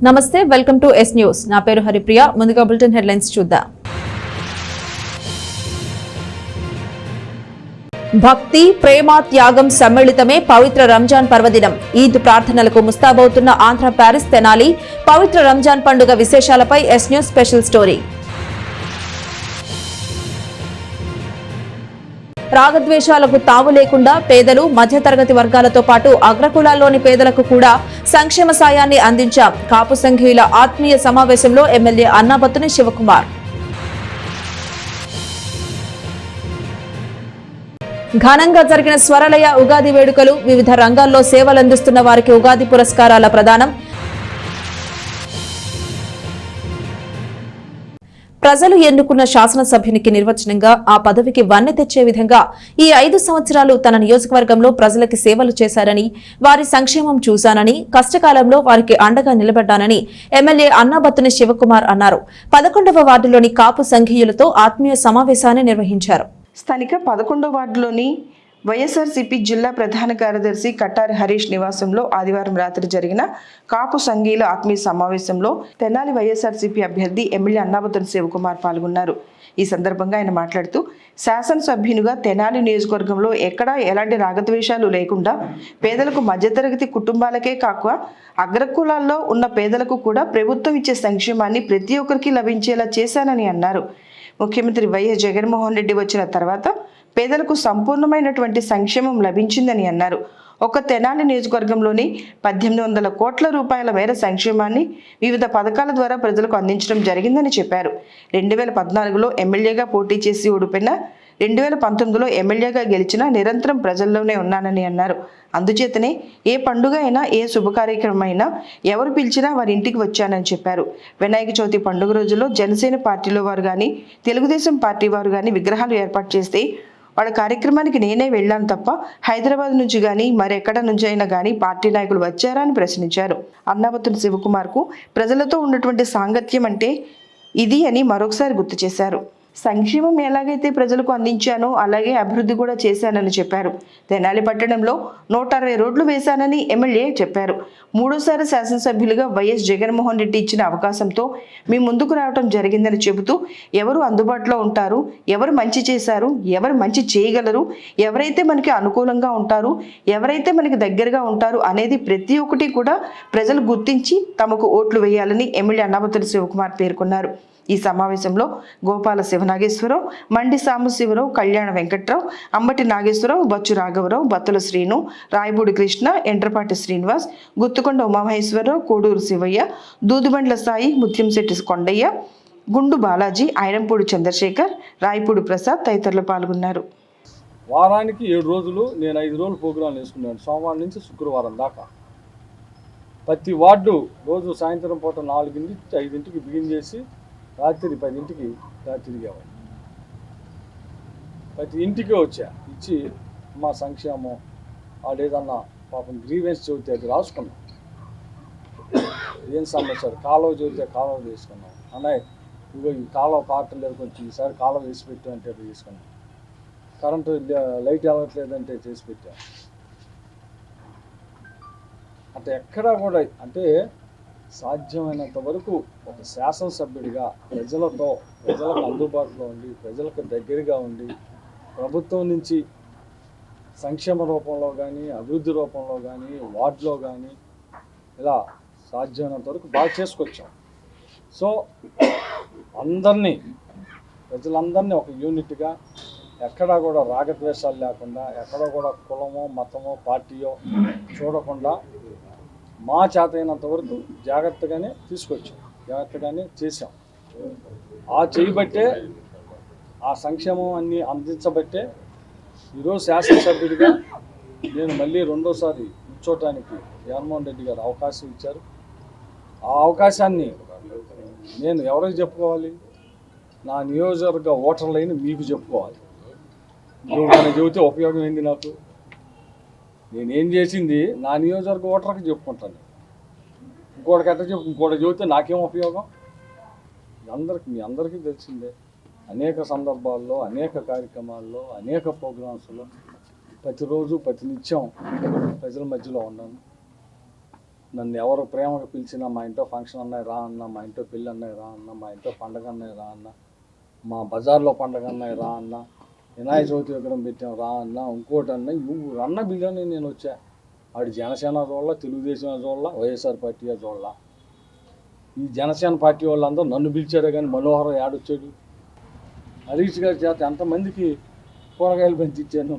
నమస్తే, welcome to yes news. నా పేరు హరిప్రియ. ముందుగా బులెటిన్ హెడ్లైన్స్ చూద్దాం. భక్తి, ప్రేమ, త్యాగం సమ్మిళితమే పవిత్ర రంజాన్ పర్వదినం. ఈద్ ప్రార్థనలకు ముస్తాబవుతున్న ఆంధ్ర ప్యారిస్ తెనాలి. పవిత్ర రంజాన్ పండుగ విశేషాలపై ఎస్ న్యూస్ స్పెషల్ స్టోరీ. రాగద్వేషాలకు తావు లేకుండా పేదలు, మధ్యతరగతి వర్గాలతో పాటు అగ్రకులాల్లోని పేదలకు కూడా సంక్షేమ సాయాన్ని అందించాం. కాపు సంఘీయుల ఆత్మీయ సమావేశంలో ఎమ్మెల్యే అన్నాబత్తుని శివకుమార్. ఘనంగా జరిగిన స్వరలయ ఉగాది వేడుకలు. వివిధ రంగాల్లో సేవలందిస్తున్న వారికి ఉగాది పురస్కారాల ప్రదానం. ప్రజలు ఎన్నుకున్న శాసనసభ్యునికి నిర్వచనంగా ఆ పదవికి వన్నె తెచ్చే విధంగా ఈ 5 సంవత్సరాలు తన నియోజకవర్గంలో ప్రజలకి సేవలు చేశారని, వారి సంక్షేమం చూశానని, కష్టకాలంలో వారికి అండగా నిలబడ్డానని ఎమ్మెల్యే అన్నాబత్తుని శివకుమార్ అన్నారు. 11వ వార్డులోని కాపు సంఘీయులతో ఆత్మీయ సమావేశాన్ని నిర్వహించారు. స్థానిక 11వ వార్డులోని వైఎస్ఆర్సీపీ జిల్లా ప్రధాన కార్యదర్శి కట్టారి హరీష్ నివాసంలో ఆదివారం రాత్రి జరిగిన కాపు సంఘీయుల ఆత్మీయ సమావేశంలో తెనాలి వైఎస్ఆర్సీపీ అభ్యర్థి ఎమ్మెల్యే అన్నాబత్తుని శివకుమార్ పాల్గొన్నారు. ఈ సందర్భంగా ఆయన మాట్లాడుతూ, శాసనసభ్యునిగా తెనాలి నియోజకవర్గంలో ఎక్కడా ఎలాంటి రాగద్వేషాలు లేకుండా పేదలకు, మధ్యతరగతి కుటుంబాలకే కాక అగ్రకులాల్లో ఉన్న పేదలకు కూడా ప్రభుత్వం ఇచ్చే సంక్షేమాన్ని ప్రతి ఒక్కరికి లభించేలా చేశానని అన్నారు. ముఖ్యమంత్రి వైఎస్ జగన్మోహన్ రెడ్డి వచ్చిన తర్వాత పేదలకు సంపూర్ణమైనటువంటి సంక్షేమం లభించిందని అన్నారు. ఒక తెనాలి నియోజకవర్గంలోని 1800 కోట్ల రూపాయల మేర సంక్షేమాన్ని వివిధ పథకాల ద్వారా ప్రజలకు అందించడం జరిగిందని చెప్పారు. 2014లో ఎమ్మెల్యేగా పోటీ చేసి ఓడిపోయిన, 2019లో ఎమ్మెల్యేగా గెలిచిన నిరంతరం ప్రజల్లోనే ఉన్నానని అన్నారు. అందుచేతనే ఏ పండుగ అయినా, ఏ శుభకార్యక్రమం అయినా ఎవరు పిలిచినా వారి ఇంటికి వచ్చానని చెప్పారు. వినాయక చవితి పండుగ రోజుల్లో జనసేన పార్టీలో వారు కానీ, తెలుగుదేశం పార్టీ వారు కానీ విగ్రహాలు ఏర్పాటు చేస్తే వాళ్ళ కార్యక్రమానికి నేనే వెళ్ళాను తప్ప హైదరాబాద్ నుంచి కానీ మరెక్కడ నుంచి అయినా కానీ పార్టీ నాయకులు వచ్చారా అని ప్రశ్నించారు. అన్నాబత్తుని శివకుమార్కు ప్రజలతో ఉన్నటువంటి సాంగత్యం అంటే ఇది అని మరొకసారి గుర్తు చేశారు. సంక్షేమం ఎలాగైతే ప్రజలకు అందించానో అలాగే అభివృద్ధి కూడా చేశానని చెప్పారు. తెనాలి పట్టణంలో 160 రోడ్లు వేశానని ఎమ్మెల్యే చెప్పారు. 3వ శాసనసభ్యులుగా వైఎస్ జగన్మోహన్ రెడ్డి ఇచ్చిన అవకాశంతో మీ ముందుకు రావడం జరిగిందని చెబుతూ, ఎవరు అందుబాటులో ఉంటారు, ఎవరు మంచి చేశారు, ఎవరు మంచి చేయగలరు, ఎవరైతే మనకి అనుకూలంగా ఉంటారు, ఎవరైతే మనకి దగ్గరగా ఉంటారు అనేది ప్రతి ఒక్కటి కూడా ప్రజలు గుర్తించి తమకు ఓట్లు వేయాలని ఎమ్మెల్యే అన్నాబత్తుని శివకుమార్ పేర్కొన్నారు. ఈ సమావేశంలో గోపాల శివనాగేశ్వరరావు, మండి సాంబశివరావు, కళ్యాణ వెంకట్రావు, అంబటి నాగేశ్వరరావు, బచ్చు రాఘవరావు, బత్తుల శ్రీను, రాయపూడి కృష్ణ, ఎండ్రపాటి శ్రీనివాస్, గుత్తుకొండ ఉమామహేశ్వరరావు, కోడూరు శివయ్య, దూదుబండ్ల సాయి, ముత్యంశెట్టి కొండయ్య, గుండు బాలాజీ, ఐరంపూడి చంద్రశేఖర్, రాయపూడి ప్రసాద్ తదితరులు పాల్గొన్నారు. వారానికి 7 రోజులు నేను 5 రోజులు ప్రోగ్రాం వేసుకున్నాను. సోమవారం నుంచి శుక్రవారం దాకా ప్రతి వార్డు రోజు సాయంత్రం పూట 4 నుంచి 5ంటికి బిగిన్ చేసి రాత్రి 10ంటికి తిరిగేవాడు. ప్రతి ఇంటికి వచ్చా ఇచ్చి మా సంక్షేమం, వాడు ఏదన్నా పాపం గ్రీవెన్స్ చెబితే అది రాసుకున్నాం. ఏం సమస్య, కాలువ చెబితే కాలువ తీసుకున్నాం. అన్నయ్య ఇగో ఈ కాలువ పాటలు లేదు, కొంచెం ఈసారి కాలువ వేసి పెట్టు అంటే తీసుకున్నాం. కరెంటు లైట్ అవ్వట్లేదంటే చేసి పెట్టాం. అంటే ఎక్కడా కూడా అంటే సాధ్యమైనంత వరకు ఒక శాసనసభ్యుడిగా ప్రజలకు అందుబాటులో ఉండి, ప్రజలకు దగ్గరగా ఉండి, ప్రభుత్వం నుంచి సంక్షేమ రూపంలో కానీ, అభివృద్ధి రూపంలో కానీ, వార్డులో కానీ ఇలా సాధ్యమైనంత వరకు బాగా చేసుకొచ్చాం. సో ప్రజలందరినీ ఒక యూనిట్గా, ఎక్కడా కూడా రాగద్వేషాలు లేకుండా, ఎక్కడా కూడా కులమో, మతమో, పార్టీయో చూడకుండా మా చేతైనంత వరకు జాగ్రత్తగానే తీసుకొచ్చాం, జాగ్రత్తగానే చేసాం. ఆ చేయబట్టే, ఆ సంక్షేమం అన్నీ అందించబట్టే ఈరోజు శాసనసభ్యుడిగా నేను మళ్ళీ 2వసారి కూర్చోటానికి జగన్మోహన్ రెడ్డి గారు అవకాశం ఇచ్చారు. ఆ అవకాశాన్ని నేను ఎవరికి చెప్పుకోవాలి? నా నియోజకవర్గ ఓటర్లైన మీకు చెప్పుకోవాలి. నేను చెబితే ఉపయోగం ఏంది? నాకు నేనేం చేసింది నా నియోజకవర్గ ఓటర్కి చెప్పుకుంటాను. ఇంకోటి చెబితే నాకేం ఉపయోగం? మీ అందరికీ తెలిసిందే. అనేక సందర్భాల్లో, అనేక కార్యక్రమాల్లో, అనేక ప్రోగ్రామ్స్లో ప్రతిరోజు ప్రతినిత్యం ప్రజల మధ్యలో ఉన్నాను. నన్ను ఎవరు ప్రేమగా పిలిచినా మా ఇంట్లో ఫంక్షన్ అన్నాయి రా అన్న, మా ఇంట్లో పెళ్ళి అన్నాయి రా అన్న, మా ఇంట్లో పండగ అన్నాయి రా అన్న, మా బజార్లో పండగ అన్నాయి రా అన్న, వినాయక చవితి విగ్రహం పెట్టాం రా అన్న, ఇంకోటి అన్న, నువ్వు రన్న బిల్లని నేను వచ్చా. వాడు జనసేన చూడాల, తెలుగుదేశం చూడాల, వైఎస్ఆర్ పార్టీ చూడాల. ఈ జనసేన పార్టీ వాళ్ళందరూ నన్ను పిలిచారే కానీ మనోహరం ఏడొచ్చాడు. హరీష్ గారి చేత ఎంతమందికి కూరగాయలు పంచిచ్చాను,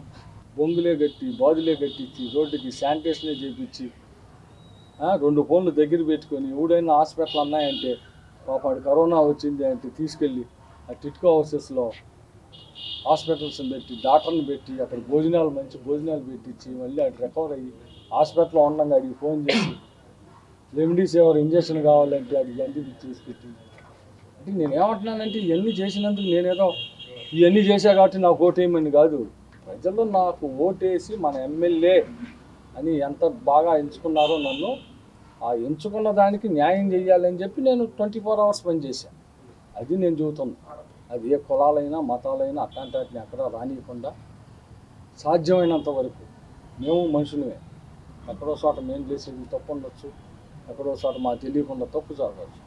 బొంగులే కట్టి బాదులే కట్టించి రోడ్డుకి శానిటేషనే చేయించి 2 ఫోన్లు దగ్గర పెట్టుకొని ఎవడైనా హాస్పిటల్ అన్నాయంటే పాపాడు కరోనా వచ్చింది అంటే తీసుకెళ్ళి ఆ టిట్కో హౌసెస్లో హాస్పిటల్స్ పెట్టి డాక్టర్ని పెట్టి అక్కడ మంచి భోజనాలు పెట్టించి మళ్ళీ అటు రికవర్ అయ్యి హాస్పిటల్లో ఉండగా అడిగి ఫోన్ చేసి రెమ్డెసివిర్ ఇంజక్షన్ కావాలంటే అడిగి అన్ని చేసి పెట్టి. అంటే నేను ఏమంటున్నానంటే ఇవన్నీ చేసినందుకు నేనేదో ఇవన్నీ చేశా కాబట్టి నాకు ఓటేయమని కాదు, ప్రజలు నాకు ఓటేసి మన ఎమ్మెల్యే అని ఎంత బాగా ఎంచుకున్నారో నన్ను, ఆ ఎంచుకున్న దానికి న్యాయం చేయాలని చెప్పి నేను 24 hours పనిచేశాను. అది నేను చెబుతున్నాను. అది ఏ కులాలైనా మతాలైనా అట్లాంటి వాటిని ఎక్కడ రానియకుండా సాధ్యమైనంత వరకు మేము మనుషులమే. ఎక్కడో చోట మేము చేసేది తప్పు ఉండొచ్చు, ఎక్కడో చోట మాకు తెలియకుండా తప్పు జరగవచ్చు.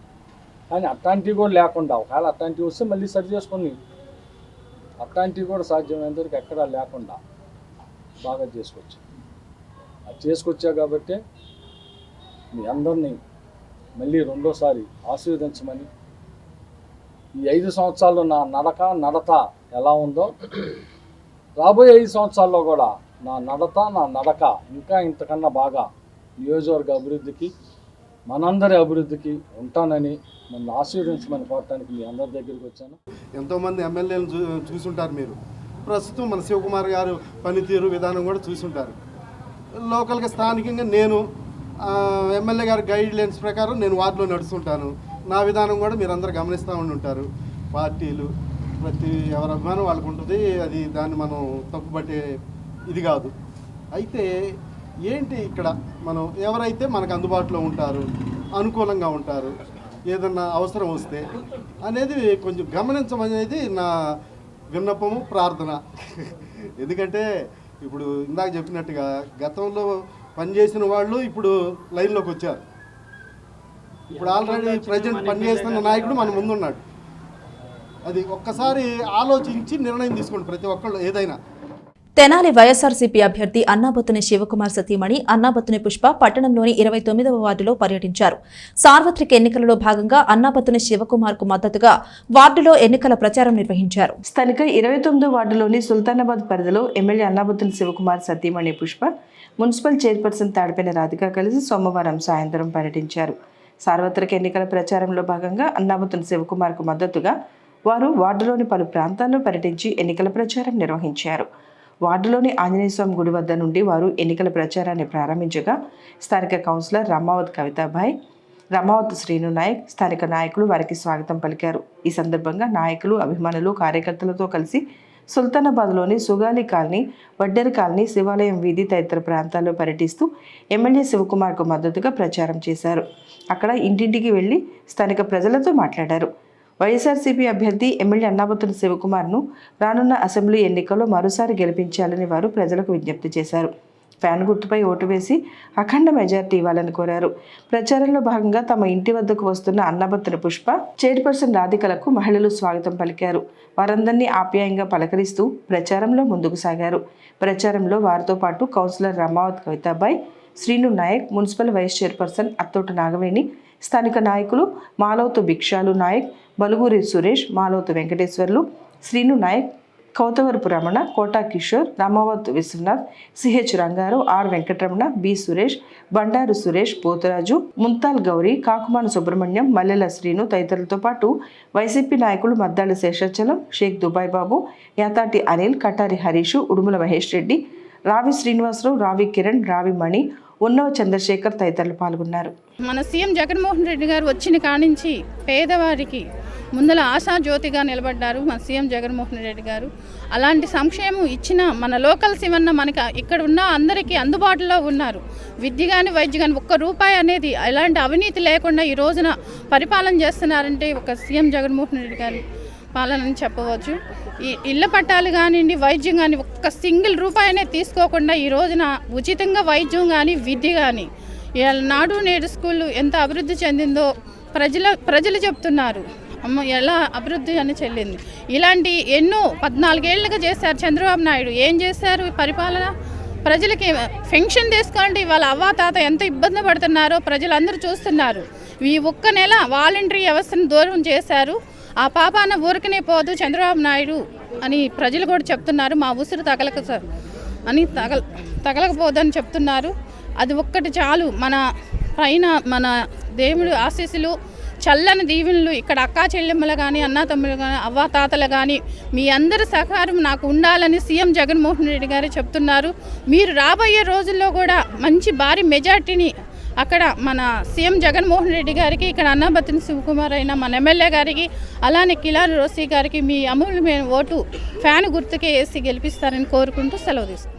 కానీ అట్లాంటివి కూడా లేకుండా ఒకవేళ అట్లాంటివి వస్తే మళ్ళీ సరి చేసుకొని అట్లాంటివి కూడా సాధ్యమైనంత వరకు ఎక్కడా లేకుండా బాగా చేసుకొచ్చాను. అది చేసుకొచ్చా కాబట్టి మీ అందరినీ మళ్ళీ రెండోసారి ఆశీర్వదించమని, ఈ 5 సంవత్సరాల్లో నా నడత ఎలా ఉందో రాబోయే 5 సంవత్సరాల్లో కూడా నా నడక ఇంకా ఇంతకన్నా బాగా నియోజకవర్గ అభివృద్ధికి మనందరి అభివృద్ధికి ఉంటానని నన్ను ఆశీర్వదించమని కోరటానికి మీ అందరి దగ్గరికి వచ్చాను. ఎంతోమంది ఎమ్మెల్యేలు చూసుంటారు మీరు. ప్రస్తుతం మన శివకుమార్ గారు పనితీరు విధానం కూడా చూసుంటారు. లోకల్గా స్థానికంగా నేను ఎమ్మెల్యే గారి గైడ్ లైన్స్ ప్రకారం నేను వార్డులో నడుస్తుంటాను. నా విధానం కూడా మీరు అందరూ గమనిస్తూ ఉంటారు. పార్టీలు ప్రతి ఎవరి అభిమానం వాళ్ళకు ఉంటుంది, అది దాన్ని మనం తప్పుపట్టే ఇది కాదు. అయితే ఏంటి ఇక్కడ మనం ఎవరైతే మనకు అందుబాటులో ఉంటారు, అనుకూలంగా ఉంటారు, ఏదన్నా అవసరం వస్తే అనేది కొంచెం గమనించమనేది నా విన్నపము, ప్రార్థన. ఎందుకంటే ఇప్పుడు ఇందాక చెప్పినట్టుగా గతంలో పనిచేసిన వాళ్ళు ఇప్పుడు లైన్లోకి వచ్చారు. ఇప్పుడు ఆల్రెడీ ప్రజెంట్ పనిచేస్తున్న నాయకుడు మన ముందున్నాడు. అది ఒక్కసారి ఆలోచించి నిర్ణయం తీసుకోండి ప్రతి ఒక్కళ్ళు ఏదైనా. తెనాలి వైఎస్ఆర్సీపీ అభ్యర్థి అన్నాబత్తుని శివకుమార్ సతీమణి అన్నాబత్తుని పుష్ప పట్టణంలోని 29వ వార్డులో పర్యటించారు. సార్వత్రిక ఎన్నికలలో భాగంగా అన్నాబత్తుని శివకుమార్ కు మద్దతుగా వార్డులో ఎన్నికల ప్రచారం నిర్వహించారు. స్థానిక 29వ వార్డులోని సుల్తానాబాద్ పరిధిలో ఎమ్మెల్యే అన్నాబత్తుని శివకుమార్ సతీమణి పుష్ప మున్సిపల్ చైర్పర్సన్ తాడిపైన రాధిక కలిసి సోమవారం సాయంత్రం పర్యటించారు. సార్వత్రిక ఎన్నికల ప్రచారంలో భాగంగా అన్నాబత్తుని శివకుమార్ కు మద్దతుగా వారు వార్డులోని పలు ప్రాంతాల్లో పర్యటించి ఎన్నికల ప్రచారం నిర్వహించారు. వార్డులోని ఆంజనేయస్వామి గుడి వద్ద నుండి వారు ఎన్నికల ప్రచారాన్ని ప్రారంభించగా స్థానిక కౌన్సిలర్ రమావత్ కవితాబాయ్, రమావత్ శ్రీను నాయక్, స్థానిక నాయకులు వారికి స్వాగతం పలికారు. ఈ సందర్భంగా నాయకులు, అభిమానులు, కార్యకర్తలతో కలిసి సుల్తానాబాద్లోని సుగాలి కాలనీ, వడ్డెర కాలనీ, శివాలయం వీధి తదితర ప్రాంతాల్లో పర్యటిస్తూ ఎమ్మెల్యే శివకుమార్కు మద్దతుగా ప్రచారం చేశారు. అక్కడ ఇంటింటికి వెళ్లి స్థానిక ప్రజలతో మాట్లాడారు. వైఎస్ఆర్సీపీ అభ్యర్థి ఎమ్మెల్యే అన్నాబత్తుని శివకుమార్ను రానున్న అసెంబ్లీ ఎన్నికల్లో మరోసారి గెలిపించాలని వారు ప్రజలకు విజ్ఞప్తి చేశారు. ఫ్యాన్ గుర్తుపై ఓటు వేసి అఖండ మెజార్టీ ఇవ్వాలని కోరారు. ప్రచారంలో భాగంగా తమ ఇంటి వద్దకు వస్తున్న అన్నాబత్తుని పుష్ప, చైర్పర్సన్ రాధికలకు మహిళలు స్వాగతం పలికారు. వారందరినీ ఆప్యాయంగా పలకరిస్తూ ప్రచారంలో ముందుకు సాగారు. ప్రచారంలో వారితో పాటు councillor Ramavath Kavitabai, Srinu Nayak, municipal vice chairperson Attota Nagaveni, స్థానిక నాయకులు Malavathu Bhikshalu Nayak, Baluguri Suresh, Malavathu Venkateswarlu, Srinu Nayak, Kauthavarapu Ramana, Kota Kishore, Ramavath Vishwanath, CH Rangarao, R Venkataramana, B Suresh, Bandaru Suresh, Potharaju, Muntal Gauri, Kakumana Subrahmanyam, Mallela Srinu తదితరులతో పాటు వైసీపీ నాయకులు మద్దాళి శేషాచలం, షేక్ దుబాయ్ బాబు, యాతాటి అనిల్, కటారి హరీషు, ఉడుముల మహేష్ రెడ్డి, రావి శ్రీనివాసరావు, రావి కిరణ్, రావి మణి, ఉన్నవ చంద్రశేఖర్ తదితరులు పాల్గొన్నారు. మన సీఎం జగన్మోహన్ రెడ్డి గారు వచ్చిన కానించి పేదవారికి ముందల ఆశాజ్యోతిగా నిలబడ్డారు మన సీఎం జగన్మోహన్ రెడ్డి గారు. అలాంటి సంక్షేమం ఇచ్చిన మన లోకల్ శివన్న మనకి ఇక్కడ ఉన్న అందరికీ అందుబాటులో ఉన్నారు. విద్య కానీ వైద్య కానీ ఒక్క రూపాయి అనేది ఎలాంటి అవినీతి లేకుండా ఈ రోజున పరిపాలన చేస్తున్నారంటే ఒక సీఎం జగన్మోహన్ రెడ్డి గారి పాలనని చెప్పవచ్చు. ఈ ఇళ్ల పట్టాలు కానివ్వండి, వైద్యం కానీ ఒక్క సింగిల్ రూపాయినే తీసుకోకుండా ఈ రోజున ఉచితంగా వైద్యం కానీ విద్య కానీ ఇవాళ నాడు నేడు స్కూల్ ఎంత అభివృద్ధి చెందిందో ప్రజలు చెప్తున్నారు. అమ్మ ఎలా అభివృద్ధి అని చెల్లింది. ఇలాంటి ఎన్నో 14 ఏళ్ళుగా చేశారు చంద్రబాబు నాయుడు. ఏం చేశారు పరిపాలన? ప్రజలకి పెన్షన్ తీసుకోండి, వాళ్ళ అవ్వ తాత ఎంత ఇబ్బంది పడుతున్నారో ప్రజలందరూ చూస్తున్నారు. ఈ ఒక్క నెల వాలంటరీ వ్యవస్థను దూరం చేశారు. ఆ పాపాన ఊరికనే పోదు చంద్రబాబు నాయుడు అని ప్రజలు కూడా చెప్తున్నారు. మా ఉసురు తగలకపోదని చెప్తున్నారు. అది ఒక్కటి చాలు. మన పైన మన దేవుడు ఆశీస్సులు, చల్లని దీవెనలు ఇక్కడ అక్కా చెల్లెమ్మలు కానీ, అన్నా తమ్ముళ్ళు కానీ, అవ్వ తాతలు కానీ మీ అందరి సహకారం నాకు ఉండాలని సీఎం జగన్మోహన్ రెడ్డి గారు చెప్తున్నారు. మీరు రాబోయే రోజుల్లో కూడా మంచి భారీ మెజార్టీని అక్కడ మన సీఎం జగన్మోహన్ రెడ్డి గారికి, ఇక్కడ అన్నాబత్తిని శివకుమార్ అయినా మన ఎమ్మెల్యే గారికి, అలానే కిలారి రోసీ గారికి మీ అమూల్యమైన ఓటు ఫ్యాన్ గుర్తుకే వేసి గెలిపిస్తారని కోరుకుంటూ సెలవు తీసుకుంటాం.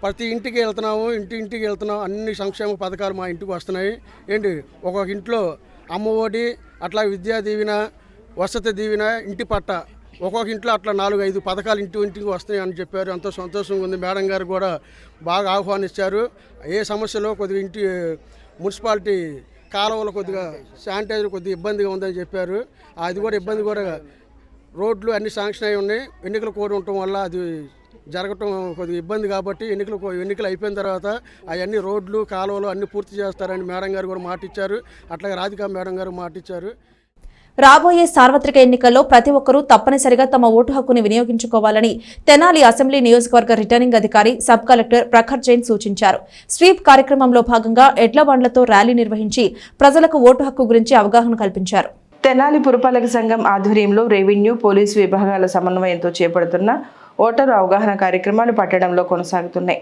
ప్రతి ఇంటికి ఇంటికి వెళ్తున్నాం. అన్ని సంక్షేమ పథకాలు మా ఇంటికి వస్తున్నాయి. ఏంటి ఒక్కొక్క ఇంట్లో అమ్మ ఒడి, అట్లా విద్యా దీవెన, వసతి దీవెన, ఇంటి పట్ట, ఒక్కొక్క ఇంట్లో అట్లా 4-5 పథకాలు ఇంటికి వస్తున్నాయి అని చెప్పారు. ఎంతో సంతోషంగా ఉంది. మేడం గారు కూడా బాగా ఆహ్వానించారు. ఏ సమస్యలో కొద్దిగా మున్సిపాలిటీ కాలువలు కొద్దిగా శానిటైజర్ కొద్దిగా ఇబ్బందిగా ఉందని చెప్పారు. అది కూడా ఇబ్బంది కూడా రోడ్లు అన్ని శాంక్షన్ అయి ఉన్నాయి. ఎన్నికలు కోడి ఉండటం వల్ల అది జరగటం కొద్దిగా ఇబ్బంది కాబట్టి ఎన్నికలు అయిపోయిన తర్వాత అవన్నీ రోడ్లు కాలువలు అన్నీ పూర్తి చేస్తారని మేడం గారు కూడా మాట ఇచ్చారు. అట్లాగే రాధికా మేడం గారు మాట ఇచ్చారు. రాబోయే సార్వత్రిక ఎన్నికల్లో ప్రతి ఒక్కరూ తప్పనిసరిగా తమ ఓటు హక్కుని వినియోగించుకోవాలని తెనాలి అసెంబ్లీ నియోజకవర్గ రిటర్నింగ్ అధికారి సబ్ కలెక్టర్ ప్రఖర్ జైన్ సూచించారు. స్వీప్ కార్యక్రమంలో భాగంగా ఎడ్ల బండ్లతో ర్యాలీ నిర్వహించి ప్రజలకు ఓటు హక్కు గురించి అవగాహన కల్పించారు. తెనాలి పురపాలక సంఘం ఆధ్వర్యంలో రెవెన్యూ, పోలీసు విభాగాల సమన్వయంతో చేపడుతున్న ఓటరు అవగాహన కార్యక్రమాలు పట్టణంలో కొనసాగుతున్నాయి.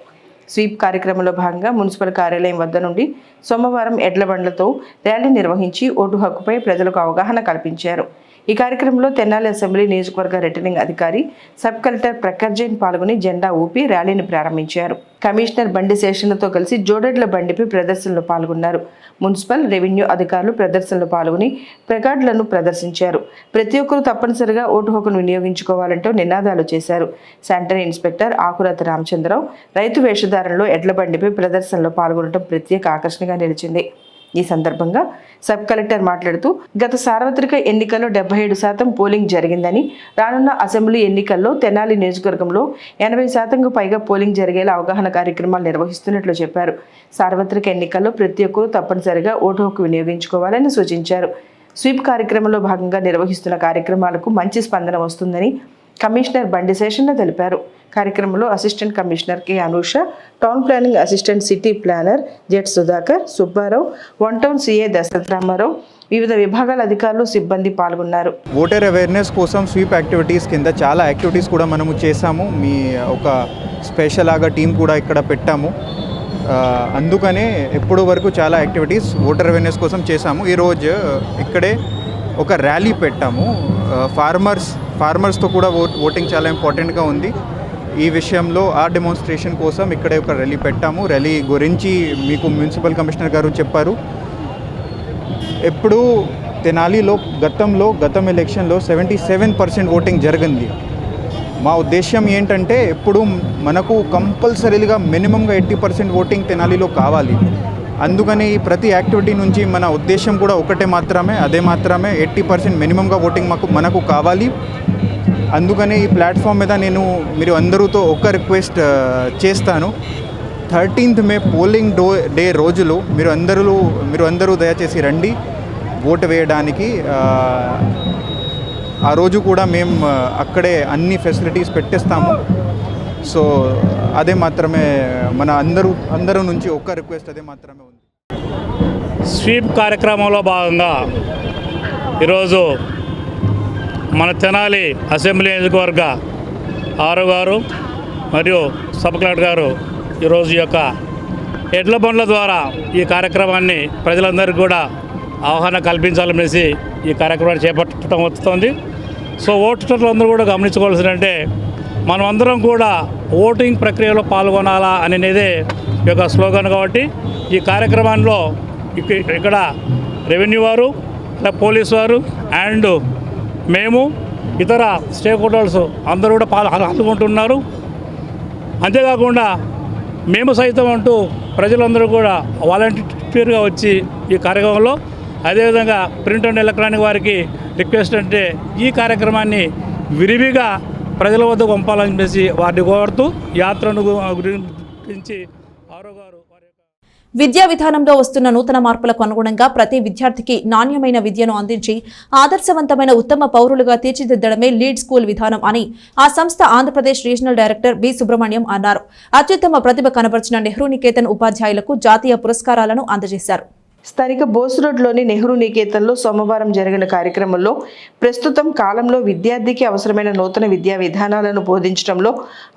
స్వీప్ కార్యక్రమంలో భాగంగా మున్సిపల్ కార్యాలయం వద్ద నుండి సోమవారం ఎడ్ల బండ్లతో ర్యాలీ నిర్వహించి ఓటు హక్కుపై ప్రజలకు అవగాహన కల్పించారు. ఈ కార్యక్రమంలో తెనాలి అసెంబ్లీ నియోజకవర్గ రిటర్నింగ్ అధికారి సబ్ కలెక్టర్ ప్రఖర్ జైన్ పాల్గొని జెండా ఊపి ర్యాలీని ప్రారంభించారు. కమిషనర్ బండి శేషన్లతో కలిసి జోడెడ్ల బండిపై ప్రదర్శనలో పాల్గొన్నారు. మున్సిపల్, రెవెన్యూ అధికారులు ప్రదర్శనలో పాల్గొని ప్లకార్డులను ప్రదర్శించారు. ప్రతి ఒక్కరూ తప్పనిసరిగా ఓటు హక్కును వినియోగించుకోవాలంటూ నినాదాలు చేశారు. శానిటరీ ఇన్స్పెక్టర్ ఆకురాతి రామచంద్రరావు రైతు వేషధారణలో ఎడ్ల బండిపై ప్రదర్శనలో పాల్గొనడం ప్రత్యేక ఆకర్షణగా నిలిచింది. ఈ సందర్భంగా సబ్ కలెక్టర్ మాట్లాడుతూ గత సార్వత్రిక ఎన్నికల్లో 77% పోలింగ్ జరిగిందని, రానున్న అసెంబ్లీ ఎన్నికల్లో తెనాలి నియోజకవర్గంలో 80%కు పైగా పోలింగ్ జరిగేలా అవగాహన కార్యక్రమాలు నిర్వహిస్తున్నట్లు చెప్పారు. సార్వత్రిక ఎన్నికల్లో ప్రతి ఒక్కరూ తప్పనిసరిగా ఓటు హక్కు వినియోగించుకోవాలని సూచించారు. స్వీప్ కార్యక్రమంలో భాగంగా నిర్వహిస్తున్న కార్యక్రమాలకు మంచి స్పందన వస్తుందని కమిషనర్ బండి శేషన్న తెలిపారు. కార్యక్రమంలో assistant commissioner K Anusha, town planning assistant city planner జెట్ Sudhakar, Subbarao, one town CA Dasaratha Ramarao, వివిధ విభాగాల అధికారులు, సిబ్బంది పాల్గొన్నారు. ఓటర్ అవేర్నెస్ కోసం స్వీప్ యాక్టివిటీస్ కింద చాలా యాక్టివిటీస్ కూడా మనము చేసాము. మీ ఒక స్పెషల్ లాగా టీం కూడా ఇక్కడ పెట్టాము. అందుకనే ఎప్పుడు వరకు చాలా యాక్టివిటీస్ ఓటర్ అవేర్నెస్ కోసం చేసాము. ఈరోజు ఇక్కడే ఒక ర్యాలీ పెట్టాము. ఫార్మర్స్తో కూడా ఓటింగ్ చాలా ఇంపార్టెంట్గా ఉంది. ఈ విషయంలో ఆ డెమోన్స్ట్రేషన్ కోసం ఇక్కడే ఒక ర్యాలీ పెట్టాము. ర్యాలీ గురించి మీకు మున్సిపల్ కమిషనర్ గారు చెప్పారు. ఎప్పుడు తెనాలిలో గతం ఎలక్షన్లో 77% ఓటింగ్ జరిగింది. మా ఉద్దేశం ఏంటంటే ఇప్పుడు మనకు కంపల్సరీగా మినిమంగా 80% ఓటింగ్ తెనాలిలో కావాలి. అందుకని ఈ ప్రతి యాక్టివిటీ నుంచి మన ఉద్దేశం కూడా ఒకటే మాత్రమే, అదే మాత్రమే 80% మినిమంగా ఓటింగ్ మనకు కావాలి. అందుకని ఈ ప్లాట్ఫామ్ మీద మీరు అందరితో ఒక రిక్వెస్ట్ చేస్తాను. 13th మే పోలింగ్ డే రోజులు మీరు అందరూ దయచేసి రండి ఓటు వేయడానికి. ఆ రోజు కూడా మేము అక్కడే అన్ని ఫెసిలిటీస్ పెట్టేస్తాము. సో అదే మాత్రమే మన అందరూ నుంచి ఒక్క రిక్వెస్ట్ అదే మాత్రమే ఉంది. స్వీప్ కార్యక్రమంలో భాగంగా ఈరోజు మన తెనాలి అసెంబ్లీ నియోజకవర్గ ఆరో గారు మరియు సబ్ కలెక్టర్ గారు ఈరోజు యొక్క ఎడ్ల బండ్ల ద్వారా ఈ కార్యక్రమాన్ని ప్రజలందరికీ కూడా అవగాహన కల్పించాలనేసి ఈ కార్యక్రమాన్ని చేపట్టడం వస్తుంది. సో ఓటర్లందరూ కూడా గమనించుకోవాల్సిందంటే మనం అందరం కూడా ఓటింగ్ ప్రక్రియలో పాల్గొనాలా అనేదే ఈ యొక్క స్లోగన్. కాబట్టి ఈ కార్యక్రమంలో ఇక్కడ రెవెన్యూ వారు, పోలీసు వారు అండ్ మేము ఇతర స్టేక్ హోల్డర్స్ అందరూ కూడా పాల్గొంటున్నారు. అంతేకాకుండా మేము సైతం అంటూ ప్రజలందరూ కూడా వాలంటీర్గా వచ్చి ఈ కార్యక్రమంలో, అదేవిధంగా ప్రింట్ అండ్ ఎలక్ట్రానిక్ వారికి రిక్వెస్ట్ అంటే ఈ కార్యక్రమాన్ని విరివిగా ప్రజల వద్దకు పంపాలని చెప్పేసి వారిని కోరుతూ యాత్రను గురించి ఆరో గారు విద్యా విధానంలో వస్తున్న నూతన మార్పులకు అనుగుణంగా ప్రతి విద్యార్థికి నాణ్యమైన విద్యను అందించి ఆదర్శవంతమైన ఉత్తమ పౌరులుగా తీర్చిదిద్దడమే లీడ్ స్కూల్ విధానం అని ఆ సంస్థ Andhra Pradesh regional director B Subrahmanyam అన్నారు. అత్యుత్తమ ప్రతిభ కనబర్చిన నెహ్రూ నికేతన్ ఉపాధ్యాయులకు జాతీయ పురస్కారాలను అందజేశారు. స్థానిక బోస్ రోడ్లోని నెహ్రూ నికేతన్లో సోమవారం జరిగిన కార్యక్రమంలో ప్రస్తుతం కాలంలో విద్యార్థికి అవసరమైన నూతన విద్యా విధానాలను బోధించడంలో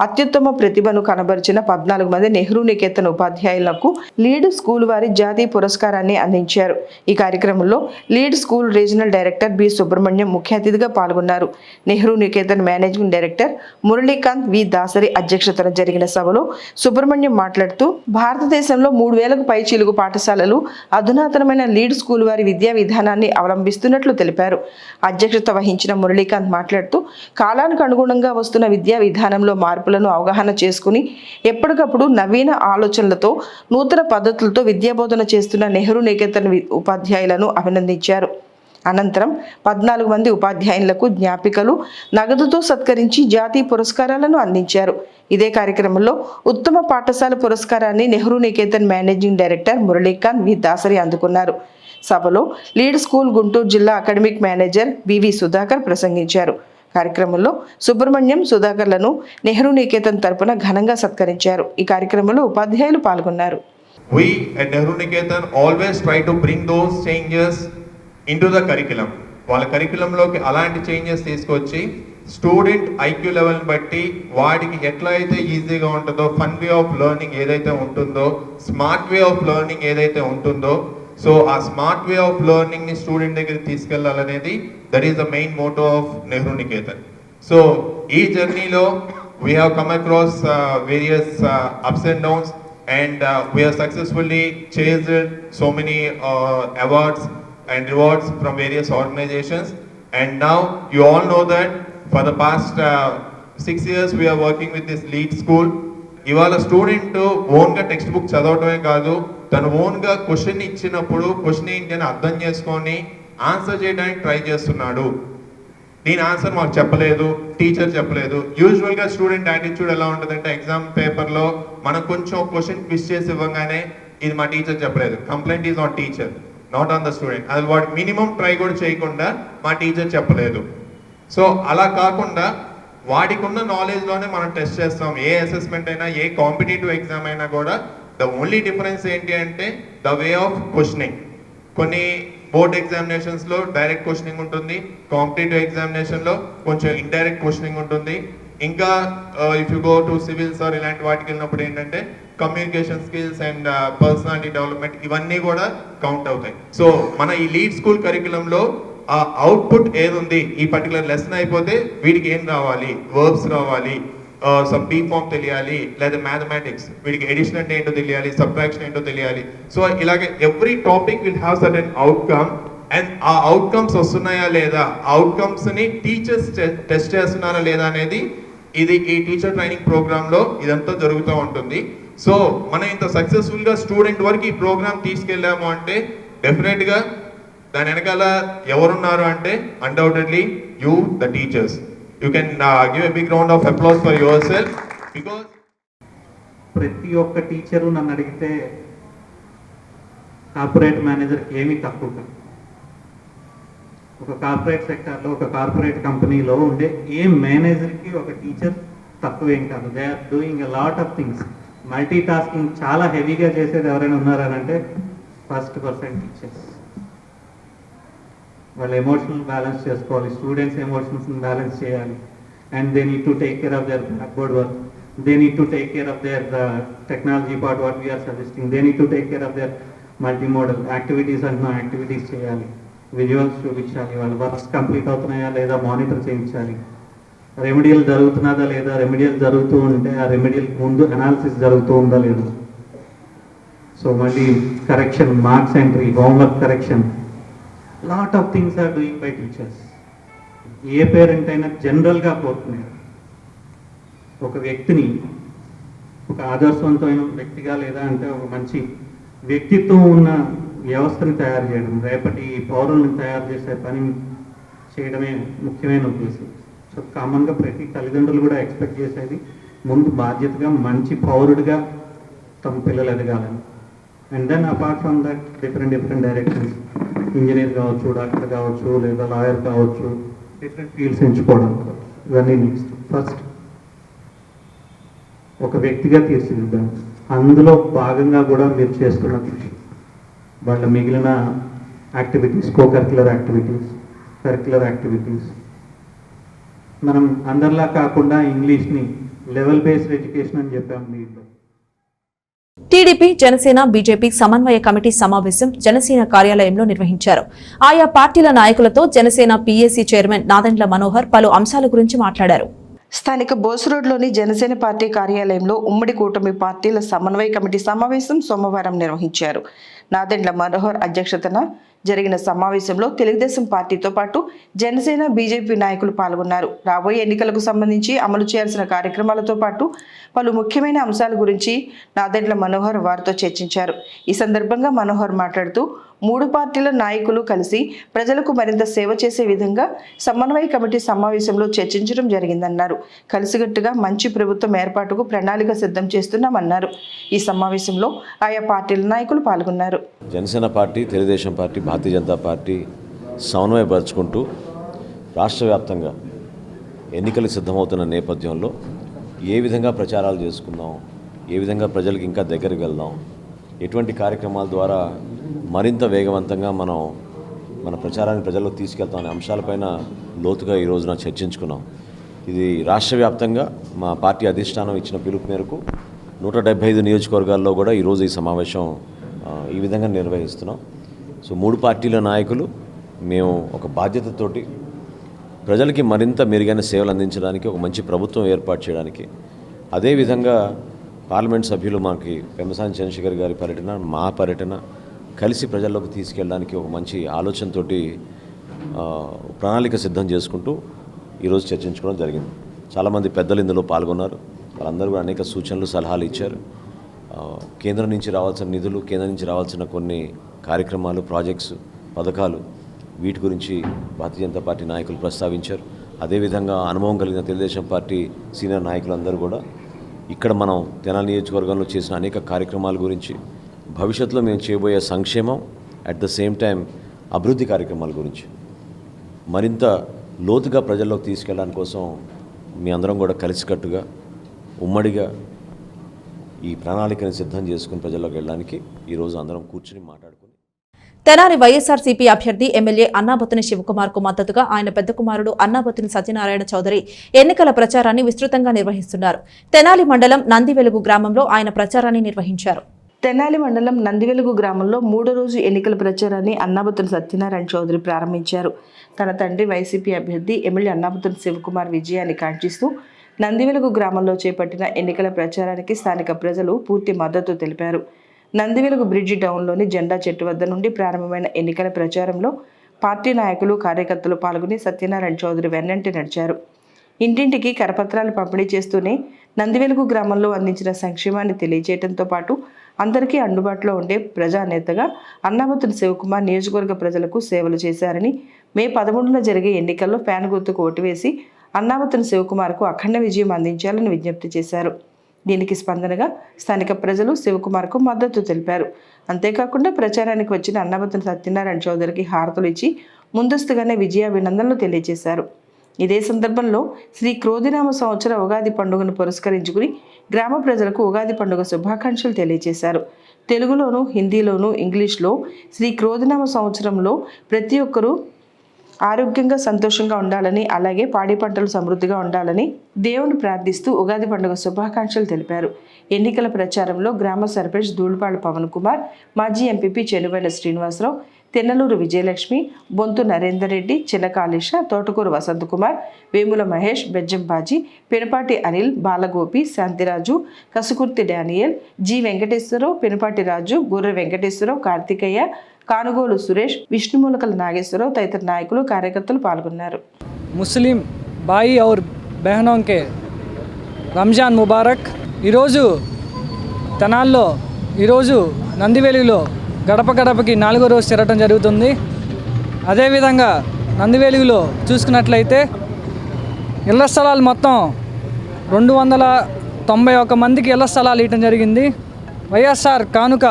అత్యుత్తమ ప్రతిభను కనబరిచిన 14 మంది నెహ్రూ నికేతన్ ఉపాధ్యాయులకు లీడ్ స్కూల్ వారి జాతీయ పురస్కారాన్ని అందించారు. ఈ కార్యక్రమంలో lead school regional director B Subrahmanyam ముఖ్య అతిథిగా పాల్గొన్నారు. Nehru Niketan managing director Muralikanth V Dasari అధ్యక్షతన జరిగిన సభలో సుబ్రహ్మణ్యం మాట్లాడుతూ భారతదేశంలో 3000కు పై చిలుగు పాఠశాలలు అధునాతనమైన లీడ్ స్కూల్ వారి విద్యా విధానాన్ని అవలంబిస్తున్నట్లు తెలిపారు. అధ్యక్షత వహించిన మురళీకాంత్ మాట్లాడుతూ కాలానికి అనుగుణంగా వస్తున్న విద్యా విధానంలో మార్పులను అవగాహన చేసుకుని ఎప్పటికప్పుడు నవీన ఆలోచనలతో నూతన పద్ధతులతో విద్యాబోధన చేస్తున్న నెహ్రూ నికేతన్ ఉపాధ్యాయులను అభినందించారు. అనంతరం 14 మంది ఉపాధ్యాయులకు జ్ఞాపికలు నగదుతో సత్కరించి జాతీయ పురస్కారాలను అందించారు. ఇదే కార్యక్రమంలో ఉత్తమ పాఠశాల పురస్కారాన్ని Nehru Niketan managing director Muralikanth V Dasari అందుకున్నారు. సభలో లీడ్ స్కూల్ గుంటూరు జిల్లా అకాడమిక్ మేనేజర్ వివి సుధాకర్ ప్రసంగించారు. కార్యక్రమంలో సుబ్రహ్మణ్యం, సుధాకర్లను నెహ్రూ నికేతన్ తరపున ఘనంగా సత్కరించారు. ఈ కార్యక్రమంలో ఉపాధ్యాయులు పాల్గొన్నారు. We at Nehru Niketan always try to bring those changes into the curriculum. వాళ్ళ కరికులంలోకి అలాంటి చేంజెస్ తీసుకొచ్చి స్టూడెంట్ ఐక్యూ లెవెల్ బట్టి వాడికి ఎట్లా అయితే ఈజీగా ఉంటుందో, ఫన్ వే ఆఫ్ లెర్నింగ్ ఏదైతే ఉంటుందో, స్మార్ట్ వే ఆఫ్ లెర్నింగ్ ఏదైతే ఉంటుందో, సో ఆ స్మార్ట్ వే ఆఫ్ లెర్నింగ్ని స్టూడెంట్ దగ్గరికి తీసుకెళ్లాలనేది that is the main motto of Nehru Niketan. So ఈ జర్నీలో we have come across various ups and downs and we have successfully chased so many awards and rewards from various organizations, and now you all know that for the past 6 years we are working with this lead school. ఇవాళ student ఓన్గా text book చదవటమే కాదు, తను ఓన్గా question ఇచ్చినప్పుడు question ఏంటి అని అర్థం చేసుకొని ఆన్సర్ చేయడానికి ట్రై చేస్తున్నాడు. దీని ఆన్సర్ మాకు చెప్పలేదు, టీచర్ చెప్పలేదు. యూజువల్గా స్టూడెంట్ యాటిట్యూడ్ ఎలా ఉంటుందంటే ఎగ్జామ్ పేపర్లో మనం కొంచెం క్వశ్చన్ క్విజ్ చేసి ఇవ్వగానే ఇది మా టీచర్ చెప్పలేదు, complaint is on teacher, not on the student. అది వాడు మినిమం ట్రై కూడా చేయకుండా మా టీచర్ చెప్పలేదు. సో అలా కాకుండా వాడికి ఉన్న నాలెడ్జ్లోనే మనం టెస్ట్ చేస్తాం. ఏ అసెస్మెంట్ అయినా, ఏ కాంపిటేటివ్ ఎగ్జామ్ అయినా కూడా ద ఓన్లీ డిఫరెన్స్ ఏంటి అంటే ద వే ఆఫ్ క్వశ్చనింగ్. కొన్ని బోర్డ్ ఎగ్జామినేషన్స్లో డైరెక్ట్ క్వశ్చనింగ్ ఉంటుంది, కాంపిటేటివ్ ఎగ్జామినేషన్లో కొంచెం ఇండైరెక్ట్ క్వశ్చనింగ్ ఉంటుంది. ఇంకా if you go to civils or ఇలాంటి వాటికి వెళ్ళినప్పుడు ఏంటంటే communication skills and personality development ఇవన్నీ కూడా కౌంట్ అవుతాయి. సో మన ఈ లీడ్ స్కూల్ కరికులంలో ఆ అవుట్పుట్ ఏది ఉంది, ఈ పర్టికులర్ లెసన్ అయిపోతే వీడికి ఏం రావాలి, వర్బ్స్ రావాలి, సమ్ బీ ఫామ్ తెలియాలి, లేదా మ్యాథమెటిక్స్ వీడికి ఎడిషన్ అంటే ఏంటో తెలియాలి, సబ్ట్రాక్షన్ ఏంటో తెలియాలి. సో ఇలాగే every topic will have certain outcome, and ఆ అవుట్కమ్స్ వస్తున్నాయా లేదా, అవుట్కమ్స్ని టీచర్స్ టెస్ట్ చేస్తున్నారా లేదా అనేది ఇది ఈ టీచర్ ట్రైనింగ్ ప్రోగ్రాంలో ఇదంతా జరుగుతూ ఉంటుంది. సో మనం ఇంత సక్సెస్ఫుల్గా స్టూడెంట్ వరకు ఈ ప్రోగ్రామ్ తీసుకెళ్ళాము అంటే డెఫినెట్గా దాని వెనకాల ఎవరున్నారు అంటే undoubtedly you the teachers. You can give a big round of applause for yourself because ప్రతి ఒక్క టీచరు నన్ను అడిగితే కార్పొరేట్ మేనేజర్కి ఏమీ తక్కువ కాదు. ఒక కార్పొరేట్ సెక్టార్లో, ఒక కార్పొరేట్ కంపెనీలో ఉండే ఏ మేనేజర్కి ఒక టీచర్ తక్కువేం కాదు. They are doing a lot of things. Multi tasking చాలా హెవీగా చేసేది ఎవరైనా ఉన్నారనంటే ఫస్ట్ పర్సెంట్ టీచర్స్. వాళ్ళు ఎమోషనల్ బ్యాలెన్స్ చేసుకోవాలి, స్టూడెంట్స్ ఎమోషన్స్ని బ్యాలెన్స్ చేయాలి, and they need to take care of their blackboard work, they need to take care of their technology part what we're suggesting, they need to take care of their multi modal activities అంటున్నా activities చేయాలి, visuals చూపించాలి, వాళ్ళ works complete అవుతున్నాయా లేదా monitor చేయించాలి, remedial జరుగుతున్నదా లేదా, remedial జరుగుతూ ఉంటే ఆ రెమెడియల్ ముందు అనాలిసిస్ జరుగుతూ ఉందా లేదా, సో మళ్ళీ correction, marks entry, homework correction, lot of things are doing by teachers. ఏ పేరెంట్ అయినా జనరల్గా కోరుకునేది ఒక వ్యక్తిని ఒక ఆదర్శవంతమైన వ్యక్తిగా లేదా అంటే ఒక మంచి వ్యక్తిత్వం ఉన్న వ్యవస్థని తయారు చేయడం, రేపటి పౌరుల్ని తయారు చేసే పని చేయడమే ముఖ్యమైన ఉద్దేశం. సో కామన్గా ప్రతి తల్లిదండ్రులు కూడా ఎక్స్పెక్ట్ చేసేది ముందు బాధ్యతగా మంచి పౌరుడిగా తమ పిల్లలు ఎదగాలని. And then apart from that different directions, engineer కావచ్చు, డాక్టర్ కావచ్చు, లేదా లాయర్ కావచ్చు, డిఫరెంట్ ఫీల్డ్స్ ఎంచుకోవడం, ఇవన్నీ నెక్స్ట్. ఫస్ట్ ఒక వ్యక్తిగా తీర్చిదిద్దాం. అందులో భాగంగా కూడా మీరు చేస్తున్న కృషి, వాళ్ళ మిగిలిన యాక్టివిటీస్, కరిక్యులర్ యాక్టివిటీస్, మనం అందరిలా కాకుండా ఇంగ్లీష్ని లెవెల్ బేస్డ్ ఎడ్యుకేషన్ అని చెప్పాము దీంట్లో. టీడీపీ, జనసేన, బీజేపీ సమన్వయ కమిటీ సమావేశం జనసేన కార్యాలయంలో నిర్వహించారు. ఆయా పార్టీల నాయకులతో జనసేన పీఏసీ చైర్మన్ నాదెండ్ల మనోహర్ పలు అంశాల గురించి మాట్లాడారు. స్థానిక బోస్ రోడ్లోని జనసేన పార్టీ కార్యాలయంలో ఉమ్మడి కూటమి పార్టీల సమన్వయ కమిటీ సమావేశం సోమవారం నిర్వహించారు. నాదెండ్ల మనోహర్ అధ్యక్షతన జరిగిన సమావేశంలో తెలుగుదేశం పార్టీతో పాటు జనసేన, బీజేపీ నాయకులు పాల్గొన్నారు. రాబోయే ఎన్నికలకు సంబంధించి అమలు చేయాల్సిన కార్యక్రమాలతో పాటు పలు ముఖ్యమైన అంశాల గురించి నాదెండ్ల మనోహర్ వారితో చర్చించారు. ఈ సందర్భంగా మనోహర్ మాట్లాడుతూ 3 పార్టీల నాయకులు కలిసి ప్రజలకు మరింత సేవ చేసే విధంగా సమన్వయ కమిటీ సమావేశంలో చర్చించడం జరిగిందన్నారు. కలిసికట్టుగా మంచి ప్రభుత్వం ఏర్పాటుకు ప్రణాళిక సిద్ధం చేస్తున్నామన్నారు. ఈ సమావేశంలో ఆయా పార్టీల నాయకులు పాల్గొన్నారు. Janasena party, Telugu Desam party, Bharatiya Janata party సమన్వయపరుచుకుంటూ రాష్ట్ర వ్యాప్తంగా ఎన్నికలు సిద్ధమవుతున్న నేపథ్యంలో ఏ విధంగా ప్రచారాలు చేసుకుందాం, ఏ విధంగా ప్రజలకు ఇంకా దగ్గరికి వెళ్దాం, ఎటువంటి కార్యక్రమాల ద్వారా మరింత వేగవంతంగా మన ప్రచారాన్ని ప్రజల్లోకి తీసుకెళ్తాం అనే అంశాలపైన లోతుగా ఈ రోజున చర్చించుకున్నాం. ఇది రాష్ట్ర వ్యాప్తంగా మా పార్టీ అధిష్టానం ఇచ్చిన పిలుపు మేరకు 175 నియోజకవర్గాల్లో కూడా ఈరోజు ఈ సమావేశం ఈ విధంగా నిర్వహిస్తున్నాం. సో 3 పార్టీల నాయకులు మేము ఒక బాధ్యతతోటి ప్రజలకి మరింత మెరుగైన సేవలు అందించడానికి, ఒక మంచి ప్రభుత్వం ఏర్పాటు చేయడానికి, అదేవిధంగా పార్లమెంట్ సభ్యులు మనకి పెమ్మసాని చంద్రశేఖర్ గారి పర్యటన, మా పర్యటన కలిసి ప్రజల్లోకి తీసుకెళ్ళడానికి ఒక మంచి ఆలోచనతోటి ప్రణాళిక సిద్ధం చేసుకుంటూ ఈరోజు చర్చించుకోవడం జరిగింది. చాలామంది పెద్దలు ఇందులో పాల్గొన్నారు. వాళ్ళందరూ కూడా అనేక సూచనలు, సలహాలు ఇచ్చారు. కేంద్రం నుంచి రావాల్సిన నిధులు, కేంద్రం నుంచి రావాల్సిన కొన్ని కార్యక్రమాలు, ప్రాజెక్ట్స్, పథకాలు, వీటి గురించి భారతీయ జనతా పార్టీ నాయకులు ప్రస్తావించారు. అదేవిధంగా అనుభవం కలిగిన తెలుగుదేశం పార్టీ సీనియర్ నాయకులందరూ కూడా ఇక్కడ మనం తెనాలి నియోజకవర్గంలో చేసిన అనేక కార్యక్రమాల గురించి, భవిష్యత్తులో మేము చేయబోయే సంక్షేమం, అట్ ద సేమ్ టైం అభివృద్ధి కార్యక్రమాల గురించి మరింత లోతుగా ప్రజల్లోకి తీసుకెళ్ళడానికి కోసం మీ అందరం కూడా కలిసికట్టుగా ఉమ్మడిగా ఈ ప్రణాళికను సిద్ధం చేసుకుని ప్రజల్లోకి వెళ్ళడానికి ఈరోజు అందరం కూర్చుని మాట్లాడుకుని తెనాలి వైఎస్ఆర్సీపీ అభ్యర్థి ఎమ్మెల్యే అన్నాబత్తుని శివకుమార్ కు మద్దతుగా ఆయన పెద్ద కుమారుడు అన్నాబత్తుని సత్యనారాయణ చౌదరి ఎన్నికల ప్రచారాన్ని విస్తృతంగా నిర్వహిస్తున్నారు. తెనాలి మండలం నందివెలుగు గ్రామంలో ఆయన ప్రచారాన్ని నిర్వహించారు. తెనాలి మండలం నందివెలుగు గ్రామంలో 3వ రోజు ఎన్నికల ప్రచారాన్ని అన్నాబత్తుని సత్యనారాయణ చౌదరి ప్రారంభించారు. తన తండ్రి వైసీపీ అభ్యర్థి ఎమ్మెల్యే అన్నాబత్తుని శివకుమార్ విజయాన్ని కాంక్షిస్తూ నందివెలుగు గ్రామంలో చేపట్టిన ఎన్నికల ప్రచారానికి స్థానిక ప్రజలు పూర్తి మద్దతు తెలిపారు. నందివెలుగు బ్రిడ్జి టౌన్లోని జెండా చెట్టు వద్ద నుండి ప్రారంభమైన ఎన్నికల ప్రచారంలో పార్టీ నాయకులు, కార్యకర్తలు పాల్గొని సత్యనారాయణ చౌదరి వెన్నంటి నడిచారు. ఇంటింటికి కరపత్రాలు పంపిణీ చేస్తూనే నందివెలుగు గ్రామంలో అందించిన సంక్షేమాన్ని తెలియజేయడంతో పాటు అందరికీ అందుబాటులో ఉండే ప్రజానేతగా అన్నాబత్తుని శివకుమార్ నియోజకవర్గ ప్రజలకు సేవలు చేశారని, మే 11న జరిగే ఎన్నికల్లో ఫ్యాన్ గుర్తుకు ఓటు వేసి అన్నాబత్తుని శివకుమార్కు అఖండ విజయం అందించాలని విజ్ఞప్తి చేశారు. దీనికి స్పందనగా స్థానిక ప్రజలు శివకుమార్కు మద్దతు తెలిపారు. అంతేకాకుండా ప్రచారానికి వచ్చిన అన్నాబత్తుని సత్యనారాయణ చౌదరికి హారతులు ఇచ్చి ముందస్తుగానే విజయాభినందనలు తెలియజేశారు. ఇదే సందర్భంలో శ్రీ క్రోధినామ సంవత్సర ఉగాది పండుగను పురస్కరించుకుని గ్రామ ప్రజలకు ఉగాది పండుగ శుభాకాంక్షలు తెలియజేశారు. తెలుగులోను, హిందీలోను, ఇంగ్లీష్లో శ్రీ క్రోధినామ సంవత్సరంలో ప్రతి ఒక్కరూ ఆరోగ్యంగా, సంతోషంగా ఉండాలని, అలాగే పాడి పంటలు సమృద్ధిగా ఉండాలని దేవుని ప్రార్థిస్తూ ఉగాది పండుగ శుభాకాంక్షలు తెలిపారు. ఎన్నికల ప్రచారంలో గ్రామ సర్పంచ్ దూళ్పాడు పవన్ కుమార్, మాజీ MPP Chenuvaina Srinivasarao, Tennaluru Vijayalakshmi, Bonthu Narender Reddy, Chilakalesha, Thotakuru Vasanth Kumar, Vemula Mahesh, Bejjam Baji, Penupati Anil, Balagopi, Shantiraju, Kasukurthi Daniel, G Venkateswararao, Penupati Raju, Gurra Venkateswararao, Karthikeya, కానుగోలు Suresh, విష్ణుమూలకల Nageswararao తదితర నాయకులు, కార్యకర్తలు పాల్గొన్నారు. ముస్లిం భాయి और बहनों के రంజాన్ ముబారక్. ఈరోజు తెనాల్లో నందివేలిలో గడప గడపకి 4వ రోజు తిరగటం జరుగుతుంది. అదేవిధంగా నందివేలిలో చూసుకున్నట్లయితే ఇళ్ల స్థలాలు మొత్తం 291 మందికి ఇళ్ల స్థలాలు ఇవ్వటం జరిగింది. వైఎస్ఆర్ కానుక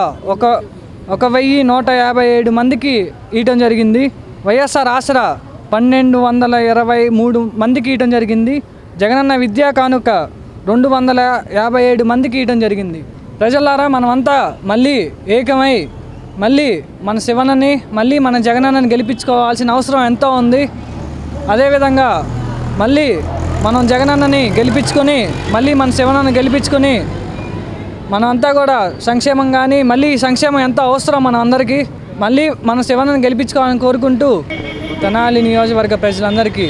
1157 మందికి ఇవ్వటం జరిగింది. వైఎస్ఆర్ ఆసరా 1223 మందికి ఇవ్వటం జరిగింది. జగనన్న విద్యా కానుక 257 మందికి ఇవ్వటం జరిగింది. ప్రజలారా మనమంతా మళ్ళీ ఏకమై మళ్ళీ మన శివనని మళ్ళీ మన జగనన్నని గెలిపించుకోవాల్సిన అవసరం ఎంతో ఉంది. అదేవిధంగా మళ్ళీ మనం జగనన్నని గెలిపించుకొని మళ్ళీ మన శివనని గెలిపించుకొని మనమంతా కూడా సంక్షేమం కానీ మళ్ళీ సంక్షేమం ఎంతో అవసరం మన అందరికీ. మళ్ళీ మన శివనని గెలిపించుకోవాలని కోరుకుంటూ తెనాలి నియోజకవర్గ ప్రజలందరికీ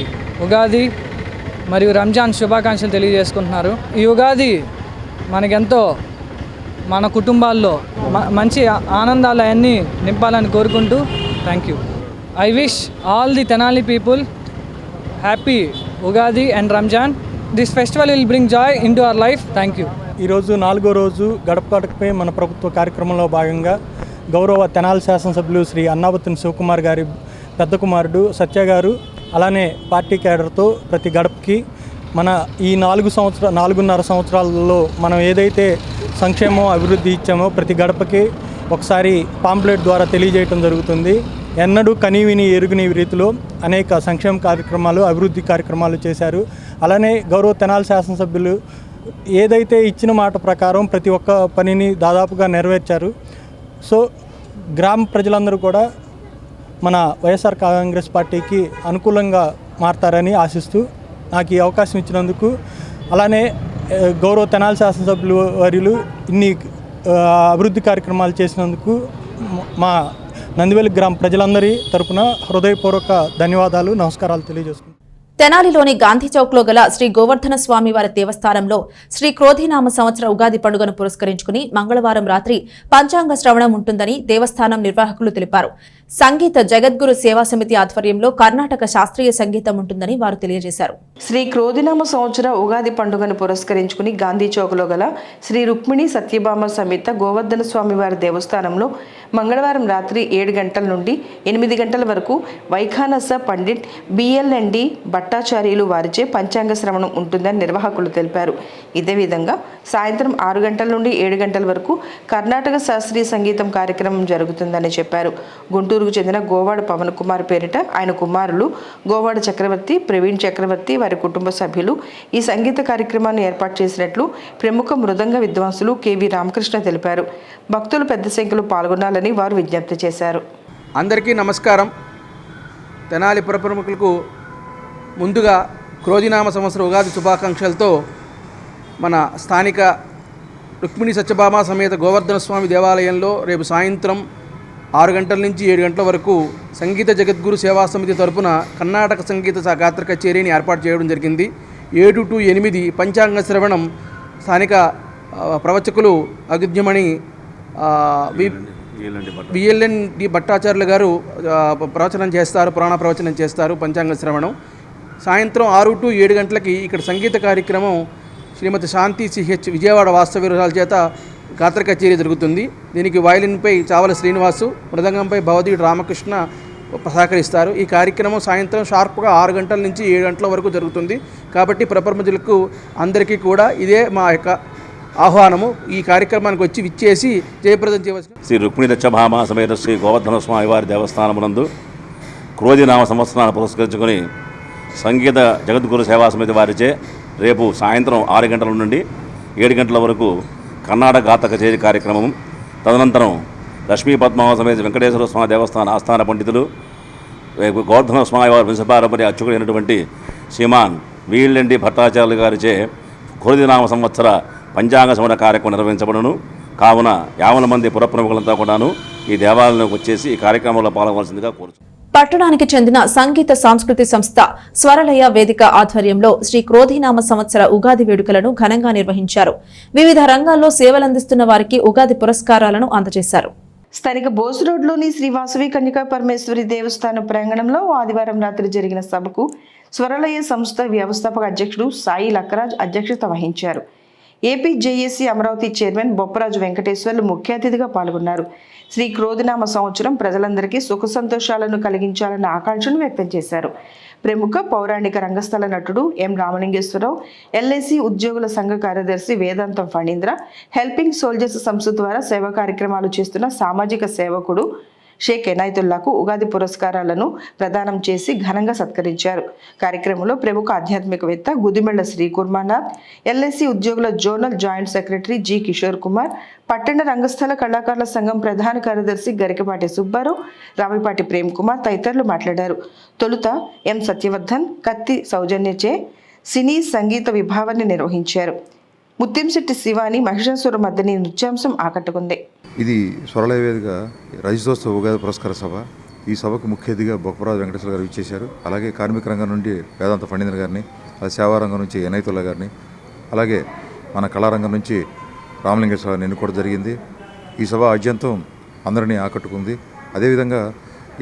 ఉగాది మరియు రంజాన్ శుభాకాంక్షలు తెలియజేసుకుంటున్నారు. ఈ ఉగాది మనకెంతో మన కుటుంబాల్లో మంచి ఆనందాలు అవన్నీ నింపాలని కోరుకుంటూ thank you. I wish all the Tenali people happy Ugadi and Ramzan. This festival will bring Joy in to our life. Thank you. ఈరోజు 4వ రోజు గడప గడపపై మన ప్రభుత్వ కార్యక్రమంలో భాగంగా గౌరవ తెనాలి శాసనసభ్యులు శ్రీ అన్నాబత్తుని శివకుమార్ గారి పెద్ద కుమారుడు సత్య గారు అలానే పార్టీ క్యాడర్తో ప్రతి గడపకి మన ఈ 4.5 సంవత్సరాలలో మనం ఏదైతే సంక్షేమం అభివృద్ధి ఇచ్చామో ప్రతి గడపకి ఒకసారి పాంప్లెట్ ద్వారా తెలియజేయటం జరుగుతుంది. ఎన్నడూ కనీవిని ఎరుగని రీతిలో అనేక సంక్షేమ కార్యక్రమాలు అభివృద్ధి కార్యక్రమాలు చేశారు. అలానే గౌరవ తెనాలి శాసనసభ్యులు ఏదైతే ఇచ్చిన మాట ప్రకారం ప్రతి ఒక్క పనిని దాదాపుగా నెరవేర్చారు. సో గ్రామ ప్రజలందరూ కూడా మన వైఎస్ఆర్ కాంగ్రెస్ పార్టీకి అనుకూలంగా మారతారని ఆశిస్తూ నాకు ఈ అవకాశం ఇచ్చినందుకు అలానే గౌరవ తెనాలి శాసనసభ్యులు వర్యులు ఇన్ని అభివృద్ధి కార్యక్రమాలు చేసినందుకు మా నందివేలి గ్రామ ప్రజలందరి తరపున హృదయపూర్వక ధన్యవాదాలు, నమస్కారాలు తెలియజేసుకుంటున్నాను. తెనాలిలోని గాంధీ చౌక్ లో గల శ్రీ గోవర్ధన స్వామి వారి దేవస్థానంలో శ్రీ క్రోధినామ సంవత్సర ఉగాది పండుగను పురస్కరించుకుని మంగళవారం రాత్రి పంచాంగ శ్రవణం ఉంటుందని దేవస్థానం నిర్వాహకులు తెలిపారు. సంగీత జగద్గురు సేవా సమితి ఆధ్వర్యంలో కర్ణాటక శాస్త్రీయ సంగీతం ఉంటుందని వారు తెలియజేశారు. శ్రీ క్రోధినామ సంవత్సర ఉగాది పండుగను పురస్కరించుకుని గాంధీ చౌక్లో గల శ్రీ రుక్మిణి సత్యభామ సమేత గోవర్ధన స్వామి వారి దేవస్థానంలో మంగళవారం రాత్రి 7 గంటల నుండి 8 గంటల వరకు వైఖానస పండిట్ బిఎల్ఎండి భట్టాచార్యులు వారిచే పంచాంగ శ్రవణం ఉంటుందని నిర్వాహకులు తెలిపారు. ఇదే విధంగా సాయంత్రం 6 గంటల నుండి 7 గంటల వరకు కర్ణాటక శాస్త్రీయ సంగీతం కార్యక్రమం జరుగుతుందని చెప్పారు. గుంటూరుకు చెందిన గోవాడ పవన్ కుమార్ పేరిట ఆయన కుమారులు గోవాడ చక్రవర్తి, ప్రవీణ్ చక్రవర్తి వారి కుటుంబ సభ్యులు ఈ సంగీత కార్యక్రమాన్ని ఏర్పాటు చేసినట్లు ప్రముఖ మృదంగ విద్వాంసులు కెవి రామకృష్ణ తెలిపారు. భక్తులు పెద్ద సంఖ్యలో పాల్గొనాలని వారు విజ్ఞప్తి చేశారు. అందరికీ నమస్కారం. తెనాలి పురప్రముఖులకు ముందుగా క్రోధినామ సంవత్సర ఉగాది శుభాకాంక్షలతో మన స్థానిక రుక్మిణి సత్యభామ సమేత గోవర్ధన స్వామి దేవాలయంలో రేపు సాయంత్రం 6 గంటల నుంచి 7 గంటల వరకు సంగీత జగద్గురు సేవా సమితి తరపున కర్ణాటక సంగీత గాత్ర కచేరీని ఏర్పాటు చేయడం జరిగింది. 7 to 8 పంచాంగ శ్రవణం స్థానిక ప్రవచకులు అగుజ్ఞమణి బిఎల్ఎన్డి భట్టాచార్యులు గారు ప్రవచనం చేస్తారు, పురాణ ప్రవచనం చేస్తారు. పంచాంగ శ్రవణం సాయంత్రం 6 to 7 గంటలకి ఇక్కడ సంగీత కార్యక్రమం శ్రీమతి శాంతి సిహెచ్ విజయవాడ వాస్తవ్యురాల చేత గాత్ర కచేరీ జరుగుతుంది. దీనికి వయలిన్పై చావల శ్రీనివాసు, మృదంగంపై భవదీయుడు రామకృష్ణ సహకరిస్తారు. ఈ కార్యక్రమం సాయంత్రం షార్ప్గా 6 గంటల నుంచి 7 గంటల వరకు జరుగుతుంది. కాబట్టి ప్రపంచులకు అందరికీ కూడా ఇదే మా యొక్క ఆహ్వానము. ఈ కార్యక్రమానికి వచ్చి విచ్చేసి జయప్రదం చేయవలసిన శ్రీ రుక్మిణి సత్యభామ సమేత శ్రీ గోవర్ధన స్వామి వారి దేవస్థానమునందు క్రోధినామ సంవత్సరాన్ని పురస్కరించుకొని సంగీత జగద్గురు సేవా సమితి వారిచే రేపు సాయంత్రం 6 గంటల నుండి 7 గంటల వరకు కర్ణాటక గాత్ర కచేరీ కార్యక్రమం, తదనంతరం లక్ష్మీ పద్మావ సమేత వెంకటేశ్వర స్వామి దేవస్థాన ఆస్థాన పండితులు గోవర్ధన స్వామి వారి వంశపారంపర్య అర్చకుడైనటువంటి శ్రీమాన్ వీళ్ళెండి భట్టాచార్యులు గారిచే క్రోధినామ సంవత్సర పంచాంగ శ్రవణ కార్యక్రమం నిర్వహించబడును. కావున 50 మంది పురప్రముఖులంతా కూడాను ఈ దేవాలయంలోకి వచ్చేసి ఈ కార్యక్రమంలో పాల్గొనవలసిందిగా కోరుచున్నాను. పట్టణానికి చెందిన సంగీత సాంస్కృతిక సంస్థ స్వరలయ వేదిక ఆధ్వర్యంలో శ్రీ క్రోధినామ సంవత్సర ఉగాది వేడుకలను ఘనంగా నిర్వహించారు. వివిధ రంగాల్లో సేవలందిస్తున్న వారికి ఉగాది పురస్కారాలను అందజేశారు. స్థానిక బోస్ రోడ్లోని శ్రీ వాసవి కన్యకా పరమేశ్వరి దేవస్థానం ప్రాంగణంలో ఆదివారం రాత్రి జరిగిన సభకు స్వరలయ సంస్థ వ్యవస్థాపక అధ్యక్షుడు సాయి లక్కరాజ్ అధ్యక్షత వహించారు. AP JAC Amaravati chairman Bopparaju Venkateswarlu ముఖ్య అతిథిగా పాల్గొన్నారు. శ్రీ క్రోధినామ సంవత్సరం ప్రజలందరికీ సుఖ సంతోషాలను కలిగించాలన్న ఆకాంక్షను వ్యక్తం చేశారు. ప్రముఖ పౌరాణిక రంగస్థల నటుడు ఎం రామలింగేశ్వరరావు, ఎల్ఐసి ఉద్యోగుల సంఘ కార్యదర్శి వేదాంతం ఫణీంద్ర, హెల్పింగ్ సోల్జర్స్ సంస్థ ద్వారా సేవా కార్యక్రమాలు చేస్తున్న సామాజిక సేవకుడు షేక్ ఎనాయతుల్లాకు ఉగాది పురస్కారాలను ప్రదానం చేసి ఘనంగా సత్కరించారు. కార్యక్రమంలో ప్రముఖ ఆధ్యాత్మికవేత్త గుదిమెళ్ల శ్రీ కుర్మానాథ్, ఎల్ఐసి ఉద్యోగుల zonal joint secretary G Kishore Kumar, పట్టణ రంగస్థల కళాకారుల సంఘం ప్రధాన కార్యదర్శి గరికపాటి సుబ్బారావు, రావిపాటి ప్రేమ్ కుమార్ తదితరులు మాట్లాడారు. తొలుత ఎం సత్యవర్ధన్ కత్తి సౌజన్యచే సినీ సంగీత విభావాన్ని నిర్వహించారు. ముత్యంశెట్టి శివాని మహిషాసుర మర్దిని నృత్యాంశం ఆకట్టుకుంది. ఇది స్వరలయ వేదిక రజతోత్సవ ఉగాది పురస్కార సభ. ఈ సభకు ముఖ్య అతిథిగా బొప్పరాజు వెంకటేశ్వర గారు ఇచ్చేశారు. అలాగే కార్మిక రంగం నుండి వేదాంత ఫణీంద్ర గారిని, సేవారంగం నుంచి ఎనైతుల్లా గారిని, అలాగే మన కళారంగం నుంచి రామలింగేశ్వర గారిని ఎన్నుకోవడం జరిగింది. ఈ సభ అత్యంతం అందరినీ ఆకట్టుకుంది. అదేవిధంగా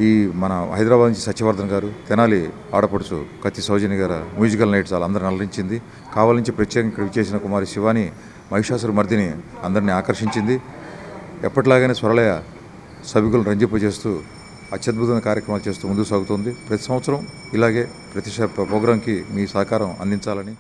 ఈ మన హైదరాబాద్ నుంచి సత్యవర్ధన్ గారు, తెనాలి ఆడపడుచు కత్తి సౌజన్య గారు మ్యూజికల్ నైట్స్ అందరిని అలరించింది. కావాల నుంచి ప్రత్యేకంగా ఇక్కడ విచ్చేసిన కుమారి శివాని మహిషాసుర మర్దిని అందరినీ ఆకర్షించింది. ఎప్పటిలాగానే స్వరలయ సభికులను రంజింపజేస్తూ అత్యద్భుతమైన కార్యక్రమాలు చేస్తూ ముందుకు సాగుతుంది. ప్రతి సంవత్సరం ఇలాగే ప్రతి ప్రోగ్రాంకి మీ సహకారం అందించాలని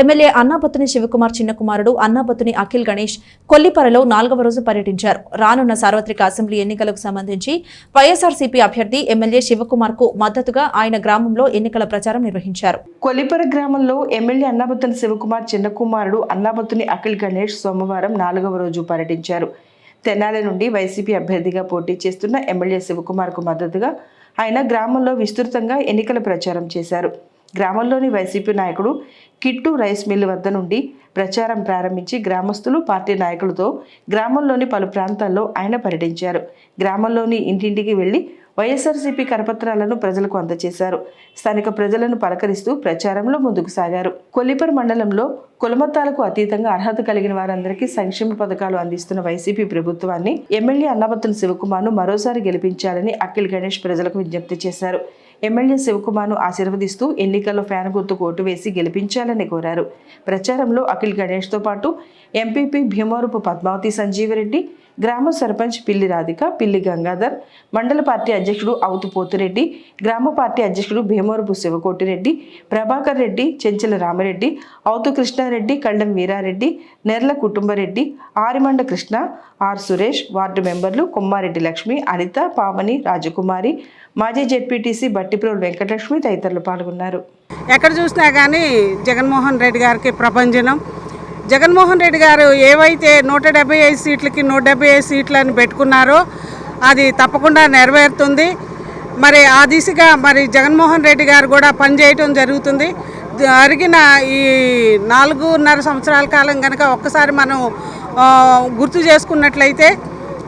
ఎమ్మెల్యే అన్నాబత్తుని శివకుమార్ చిన్న కుమారుడు అన్నాబత్తుని అఖిల్ గణేష్ కొల్లిపరలో 4వ రోజు పర్యటించారు. రానున్న సార్వత్రిక అసెంబ్లీ ఎన్నికలకు సంబంధించి వైఎస్ఆర్సీపీ అభ్యర్థి ఎమ్మెల్యే శివకుమార్ కు మద్దతుగా ఆయన గ్రామంలో ఎన్నికల ప్రచారం నిర్వహించారు. కొల్లిపర గ్రామంలో ఎమ్మెల్యే అన్నాబత్తుని శివకుమార్ చిన్న కుమారుడు అన్నాబత్తుని అఖిల్ గణేష్ సోమవారం 4వ రోజు పర్యటించారు. తెనాలి నుండి వైసీపీ అభ్యర్థిగా పోటీ చేస్తున్న ఎమ్మెల్యే శివకుమార్ కు మద్దతుగా ఆయన గ్రామంలో విస్తృతంగా ఎన్నికల ప్రచారం చేశారు. గ్రామంలోని వైసీపీ నాయకుడు కిట్టు రైస్ మిల్లు వద్ద నుండి ప్రచారం ప్రారంభించి గ్రామస్తులు, పార్టీ నాయకులతో గ్రామంలోని పలు ప్రాంతాల్లో ఆయన పర్యటించారు. గ్రామంలోని ఇంటింటికి వెళ్లి వైఎస్ఆర్సీపీ కరపత్రాలను ప్రజలకు అందజేశారు. స్థానిక ప్రజలను పలకరిస్తూ ప్రచారంలో ముందుకు సాగారు. కొల్లిపర మండలంలో కులమతాలకు అతీతంగా అర్హత కలిగిన వారందరికీ సంక్షేమ పథకాలు అందిస్తున్న వైసీపీ ప్రభుత్వాన్ని ఎమ్మెల్యే అన్నాబత్తుని శివకుమార్ను మరోసారి గెలిపించాలని అఖిల్ గణేష్ ప్రజలకు విజ్ఞప్తి చేశారు. ఎమ్మెల్యే శివకుమార్ను ఆశీర్వదిస్తూ ఎన్నికల్లో ఫ్యాన్ గుర్తుకు ఓటు వేసి గెలిపించాలని కోరారు. ప్రచారంలో అఖిల్ గణేష్తో పాటు ఎంపీపీ భీమవరపు పద్మావతి సంజీవరెడ్డి, గ్రామ సర్పంచ్ పిల్లి రాధిక, పిల్లి గంగాధర్, మండల పార్టీ అధ్యక్షుడు అవుతు పోతిరెడ్డి, గ్రామ పార్టీ అధ్యక్షుడు భీమవరపు శివకోటిరెడ్డి, ప్రభాకర్ రెడ్డి, చెంచల రామిరెడ్డి, అవుతు కృష్ణారెడ్డి, కళ్ళం వీరారెడ్డి, నెర్ల కుటుంబరెడ్డి, ఆరిమండ కృష్ణ, ఆర్ సురేష్, వార్డు మెంబర్లు కొమ్మారెడ్డి లక్ష్మి, అనిత, పావని, రాజకుమారి, మాజీ జెడ్పీటీసీ బట్టిప్రోలు వెంకటలక్ష్మి తదితరులు పాల్గొన్నారు. ఎక్కడ చూసినా కానీ జగన్మోహన్ రెడ్డి గారికి ప్రభంజనం. జగన్మోహన్ రెడ్డి గారు ఏవైతే 175 సీట్లకి 175 సీట్లని పెట్టుకున్నారో అది తప్పకుండా నెరవేరుతుంది. మరి ఆ దిశగా మరి జగన్మోహన్ రెడ్డి గారు కూడా పనిచేయటం జరుగుతుంది. జరిగిన ఈ 4.5 సంవత్సరాల కాలం కనుక ఒక్కసారి మనం గుర్తు చేసుకున్నట్లయితే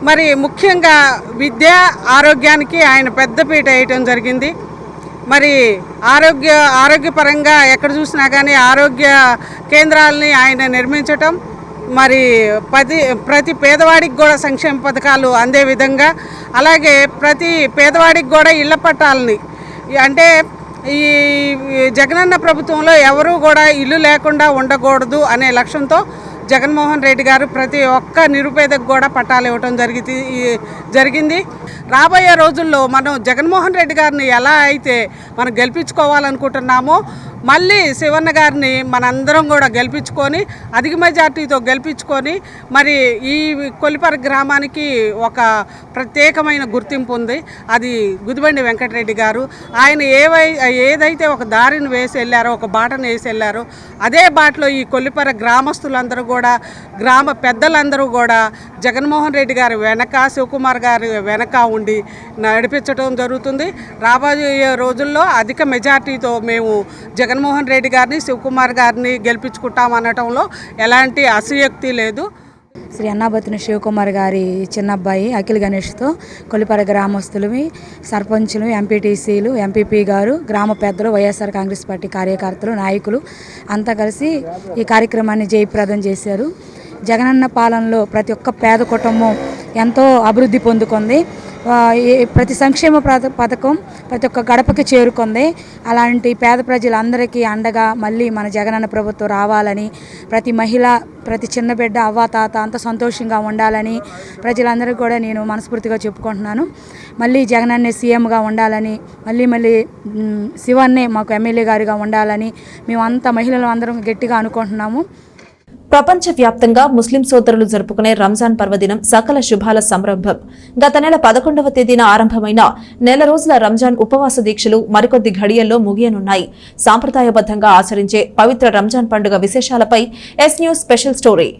మరి ముఖ్యంగా విద్య, ఆరోగ్యానికి ఆయన పెద్దపీట వేయటం జరిగింది. మరి ఆరోగ్యపరంగా ఎక్కడ చూసినా కానీ ఆరోగ్య కేంద్రాలని ఆయన నిర్మించటం, మరి ప్రతి పేదవాడికి కూడా సంక్షేమ పథకాలు అందే విధంగా, అలాగే ప్రతి పేదవాడికి కూడా ఇళ్ల పట్టాలని, అంటే ఈ జగనన్న ప్రభుత్వంలో ఎవరూ కూడా ఇల్లు లేకుండా ఉండకూడదు అనే లక్ష్యంతో జగన్మోహన్ రెడ్డి గారు ప్రతి ఒక్క నిరుపేదకు కూడా పట్టాలు ఇవ్వటం జరిగింది. రాబోయే రోజుల్లో మనం జగన్మోహన్ రెడ్డి గారిని ఎలా అయితే మనం గెలిపించుకోవాలనుకుంటున్నామో మళ్ళీ శివన్న గారిని మనందరం కూడా గెలిపించుకొని అధిక మెజార్టీతో గెలిపించుకొని మరి ఈ కొల్లిపర గ్రామానికి ఒక ప్రత్యేకమైన గుర్తింపు ఉంది. అది గుదిబండి వెంకటరెడ్డి గారు. ఆయన ఏదైతే ఒక దారిని వేసి వెళ్ళారో, ఒక బాటను వేసి వెళ్ళారో అదే బాటలో ఈ కొల్లిపర గ్రామస్తులందరూ కూడా, గ్రామ పెద్దలందరూ కూడా జగన్మోహన్ రెడ్డి గారి వెనక, శివకుమార్ గారి వెనక ఉండి నడిపించడం జరుగుతుంది. రాబోయే రోజుల్లో అధిక మెజార్టీతో మేము జగన్మోహన్ రెడ్డి గారిని, శివకుమార్ గారిని గెలిపించుకుంటామనటంలో ఎలాంటి అసూయక్తి లేదు. శ్రీ అన్నాబత్తుని శివకుమార్ గారి చిన్నబ్బాయి అఖిల్ గణేష్తో కొల్లిపర గ్రామస్తులు, సర్పంచులు, ఎంపీటీసీలు, ఎంపీపీ గారు, గ్రామ పెద్దలు, వైఎస్ఆర్ కాంగ్రెస్ పార్టీ కార్యకర్తలు, నాయకులు అంతా కలిసి ఈ కార్యక్రమాన్ని జయప్రదం చేశారు. జగనన్న పాలనలో ప్రతి ఒక్క పేద కుటుంబం ఎంతో అభివృద్ధి పొందుకుంది. ప్రతి సంక్షేమ పథకం ప్రతి ఒక్క గడపకి చేరుకుంది. అలాంటి పేద ప్రజలందరికీ అండగా మళ్ళీ మన జగనన్న ప్రభుత్వం రావాలని, ప్రతి మహిళ ప్రతి చిన్న బిడ్డ అవ్వ తాత అంత సంతోషంగా ఉండాలని ప్రజలందరికీ కూడా నేను మనస్ఫూర్తిగా చెప్పుకుంటున్నాను. మళ్ళీ జగనన్నే సీఎంగా ఉండాలని, మళ్ళీ శివన్నే మాకు ఎమ్మెల్యే గారిగా ఉండాలని మేమంతా మహిళలు అందరం గట్టిగా అనుకుంటున్నాము. ప్రపంచవ్యాప్తంగా ముస్లిం సోదరులు జరుపుకునే రంజాన్ పర్వదినం సకల శుభాల సంరంభం. గత నెల 11వ తేదీన ఆరంభమైన నెల రోజుల రంజాన్ ఉపవాస దీక్షలు మరికొద్ది ఘడియల్లో ముగియనున్నాయి. సాంప్రదాయబద్ధంగా ఆచరించే పవిత్ర రంజాన్ పండుగ విశేషాలపై ఎస్ న్యూస్ స్పెషల్ స్టోరీ.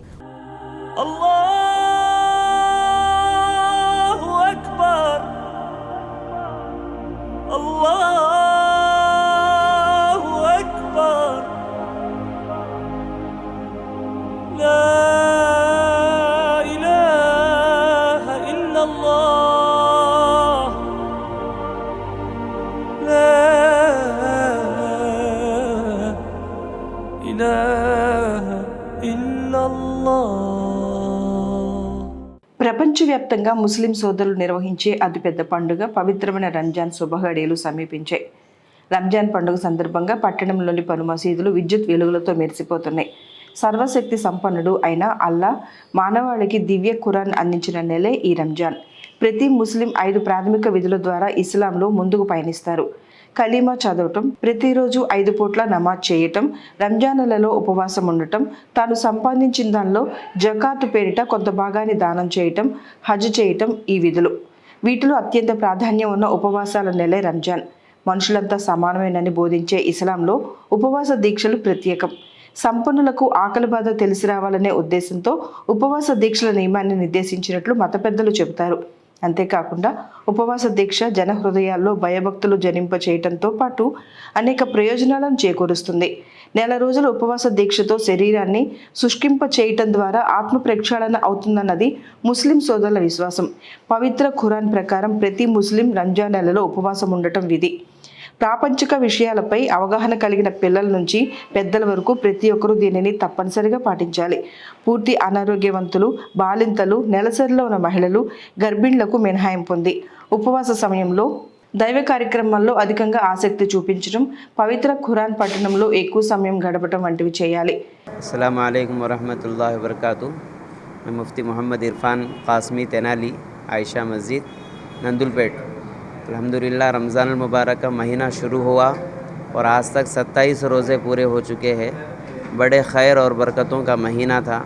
ప్రపంచవ్యాప్తంగా ముస్లిం సోదరులు నిర్వహించే అతిపెద్ద పండుగ పవిత్రమైన రంజాన్ శుభఘడియలు సమీపించాయి. రంజాన్ పండుగ సందర్భంగా పట్టణంలోని పలు మసీదులు విద్యుత్ వెలుగులతో మెరిసిపోతున్నాయి. సర్వశక్తి సంపన్నుడు అయిన అల్లా మానవాళికి దివ్య ఖురాన్ అందించిన నెలే ఈ రంజాన్. ప్రతి ముస్లిం 5 ప్రాథమిక విధుల ద్వారా ఇస్లాంలో ముందుకు పయనిస్తారు. కలీమా చదవటం, ప్రతిరోజు 5 పూట్ల నమాజ్ చేయటం, రంజానులలో ఉపవాసం ఉండటం, తాను సంపాదించిన దానిలో జకాతు పేరిట కొంత భాగాన్ని దానం చేయటం, హజ్ చేయటం ఈ విధులు. వీటిలో అత్యంత ప్రాధాన్యం ఉన్న ఉపవాసాల నెలే రంజాన్. మనుషులంతా సమానమేనని బోధించే ఇస్లాంలో ఉపవాస దీక్షలు ప్రత్యేకం. సంపన్నులకు ఆకలి బాధ తెలిసి రావాలనే ఉద్దేశంతో ఉపవాస దీక్షల నియమాన్ని నిర్దేశించినట్లు మత పెద్దలు చెబుతారు. అంతేకాకుండా ఉపవాస దీక్ష జన హృదయాల్లో భయభక్తులు జనింప చేయటంతో పాటు అనేక ప్రయోజనాలను చేకూరుస్తుంది. నెల రోజుల ఉపవాస దీక్షతో శరీరాన్ని శుష్కింప చేయటం ద్వారా ఆత్మ ప్రక్షాళన అవుతుందన్నది ముస్లిం సోదరుల విశ్వాసం. పవిత్ర ఖురాన్ ప్రకారం ప్రతి ముస్లిం రంజాన్ నెలలో ఉపవాసం ఉండటం విధి. ప్రాపంచిక విషయాలపై అవగాహన కలిగిన పిల్లల నుంచి పెద్దల వరకు ప్రతి ఒక్కరూ దీనిని తప్పనిసరిగా పాటించాలి. పూర్తి అనారోగ్యవంతులు, బాలింతలు, నెలసరిలో ఉన్న మహిళలు, గర్భిణులకు మినహాయింపు ఉంది. ఉపవాస సమయంలో దైవ కార్యక్రమాల్లో అధికంగా ఆసక్తి చూపించడం, పవిత్ర ఖురాన్ పఠనంలో ఎక్కువ సమయం గడపడం వంటివి చేయాలి. అస్సలాము అలైకుం వరహమతుల్లాహి వబరకాతు. मैं मुफ्ती मोहम्मद इरफान कासमी तेनाली आयशा मस्जिद नंदुलपेट। अल्हम्दुलिल्लाह रमज़ान मुबारक का महीना शुरू हुआ और आज तक 27 रोज़े पूरे हो चुके हैं। बड़े खैर और बरकतों का महीना था।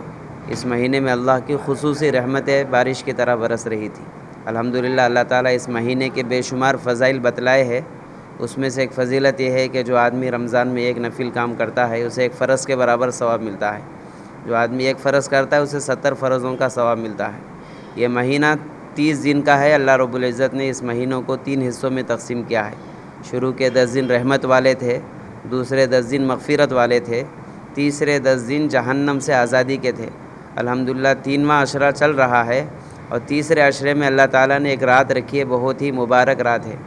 इस महीने में अल्लाह की खुसूसी रहमतें बारिश की तरह बरस रही थी। अल्हम्दुलिल्लाह अल्लाह ताला इस महीने के बेशुमार फ़ज़ाइल बतलाए हैं। उसमें से एक फ़जीलत यह है कि जो आदमी रमज़ान में एक नफिल काम करता है उसे एक फ़र्ज़ के बराबर सवाब मिलता है। जो आदमी एक फ़र्ज़ करता है उसे 70 फ़र्ज़ों का सवाब मिलता है। ये महीना 30 दिन का है। अल्लाह रब्बुल इज़्ज़त ने इस महीनों को 3 हिस्सों में तकसीम किया है। शुरू के 10 दिन रहमत वाले थे, दूसरे 10 दिन मग़फ़िरत वाले थे, तीसरे 10 दिन जहन्नम से आज़ादी के थे। अल्हम्दुलिल्लाह 3वां अशरा चल रहा है और तीसरे अशरे में अल्लाह ताला ने एक रात रखी है, बहुत ही मुबारक रात है।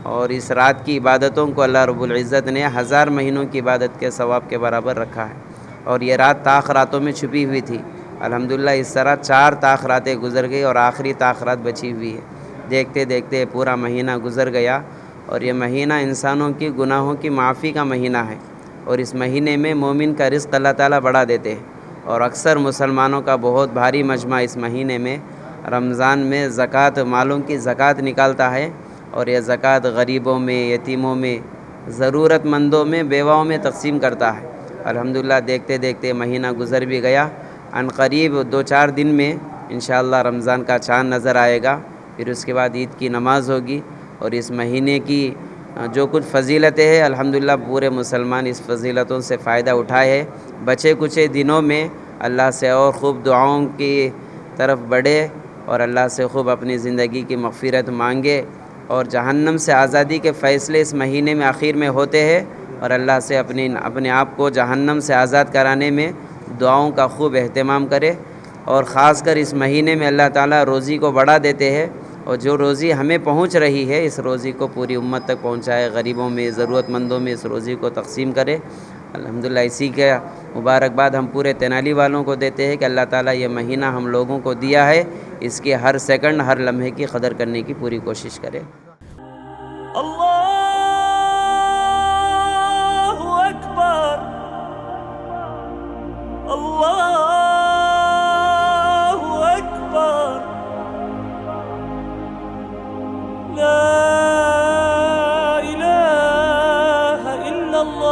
और इस रात की इबादतों को अल्लाह रब्बुल इज़्ज़त ने 1000 महीनों की इबादत के सवाब के बराबर रखा है। और ये रात ताख़ रातों में छुपी हुई थी। अल्हम्दुलिल्लाह इस तरह 4 ताख़ रातें गुज़र गई और आखिरी ताख़ रात बची हुई है। देखते देखते पूरा महीना गुज़र गया और ये महीना इंसानों की गुनाहों की माफ़ी का महीना है। और इस महीने में मोमिन का रिज़्क़ अल्लाह ताला बढ़ा देते हैं। और अक्सर मुसलमानों का बहुत भारी मजमा इस महीने में रमज़ान में ज़कात, मालों की ज़कात निकालता है। और यह ज़कात गरीबों में, यतीमों में, ज़रूरतमंदों में, बेवाओं में तक़सीम करता है। अल्हम्दुलिल्लाह देखते देखते महीना गुज़र भी गया। अनक़रीब 2-4 दिन में इंशाअल्लाह रमज़ान का चाँद नज़र आएगा। फिर उसके बाद ईद की नमाज़ होगी। और इस महीने की जो कुछ फ़जीलतें हैं अल्हम्दुलिल्लाह पूरे मुसलमान इस फ़जीलतों से फ़ायदा उठाए हैं। बचे कुछ दिनों में अल्लाह से और ख़ूब दुआओं की तरफ बढ़े और अल्लाह से ख़ूब अपनी ज़िंदगी की मग़फ़िरत मांगे। और जहन्नम से आज़ादी के फ़ैसले इस महीने में आखिर में होते हैं। और अल्लाह से अपने आप को जहन्नम से आज़ाद कराने में दुआओं का खूब एहतमाम करे। और ख़ासकर इस महीने में अल्लाह ताला रोज़ी को बढ़ा देते हैं। और जो रोज़ी हमें पहुँच रही है इस रोज़ी को पूरी उम्मत तक पहुँचाए, गरीबों में, ज़रूरतमंदों में इस रोज़ी को तक़सीम करे। अल्हम्दुलिल्लाह इसी का मुबारकबाद हम पूरे तेनाली वालों को देते हैं कि अल्लाह ताला ये महीना हम लोगों को दिया है, इसके हर सेकंड हर लम्हे की कदर करने की पूरी कोशिश करें। अल्लाहु अकबर, अल्लाहु अकबर, ला इलाहा इल्लल्लाह,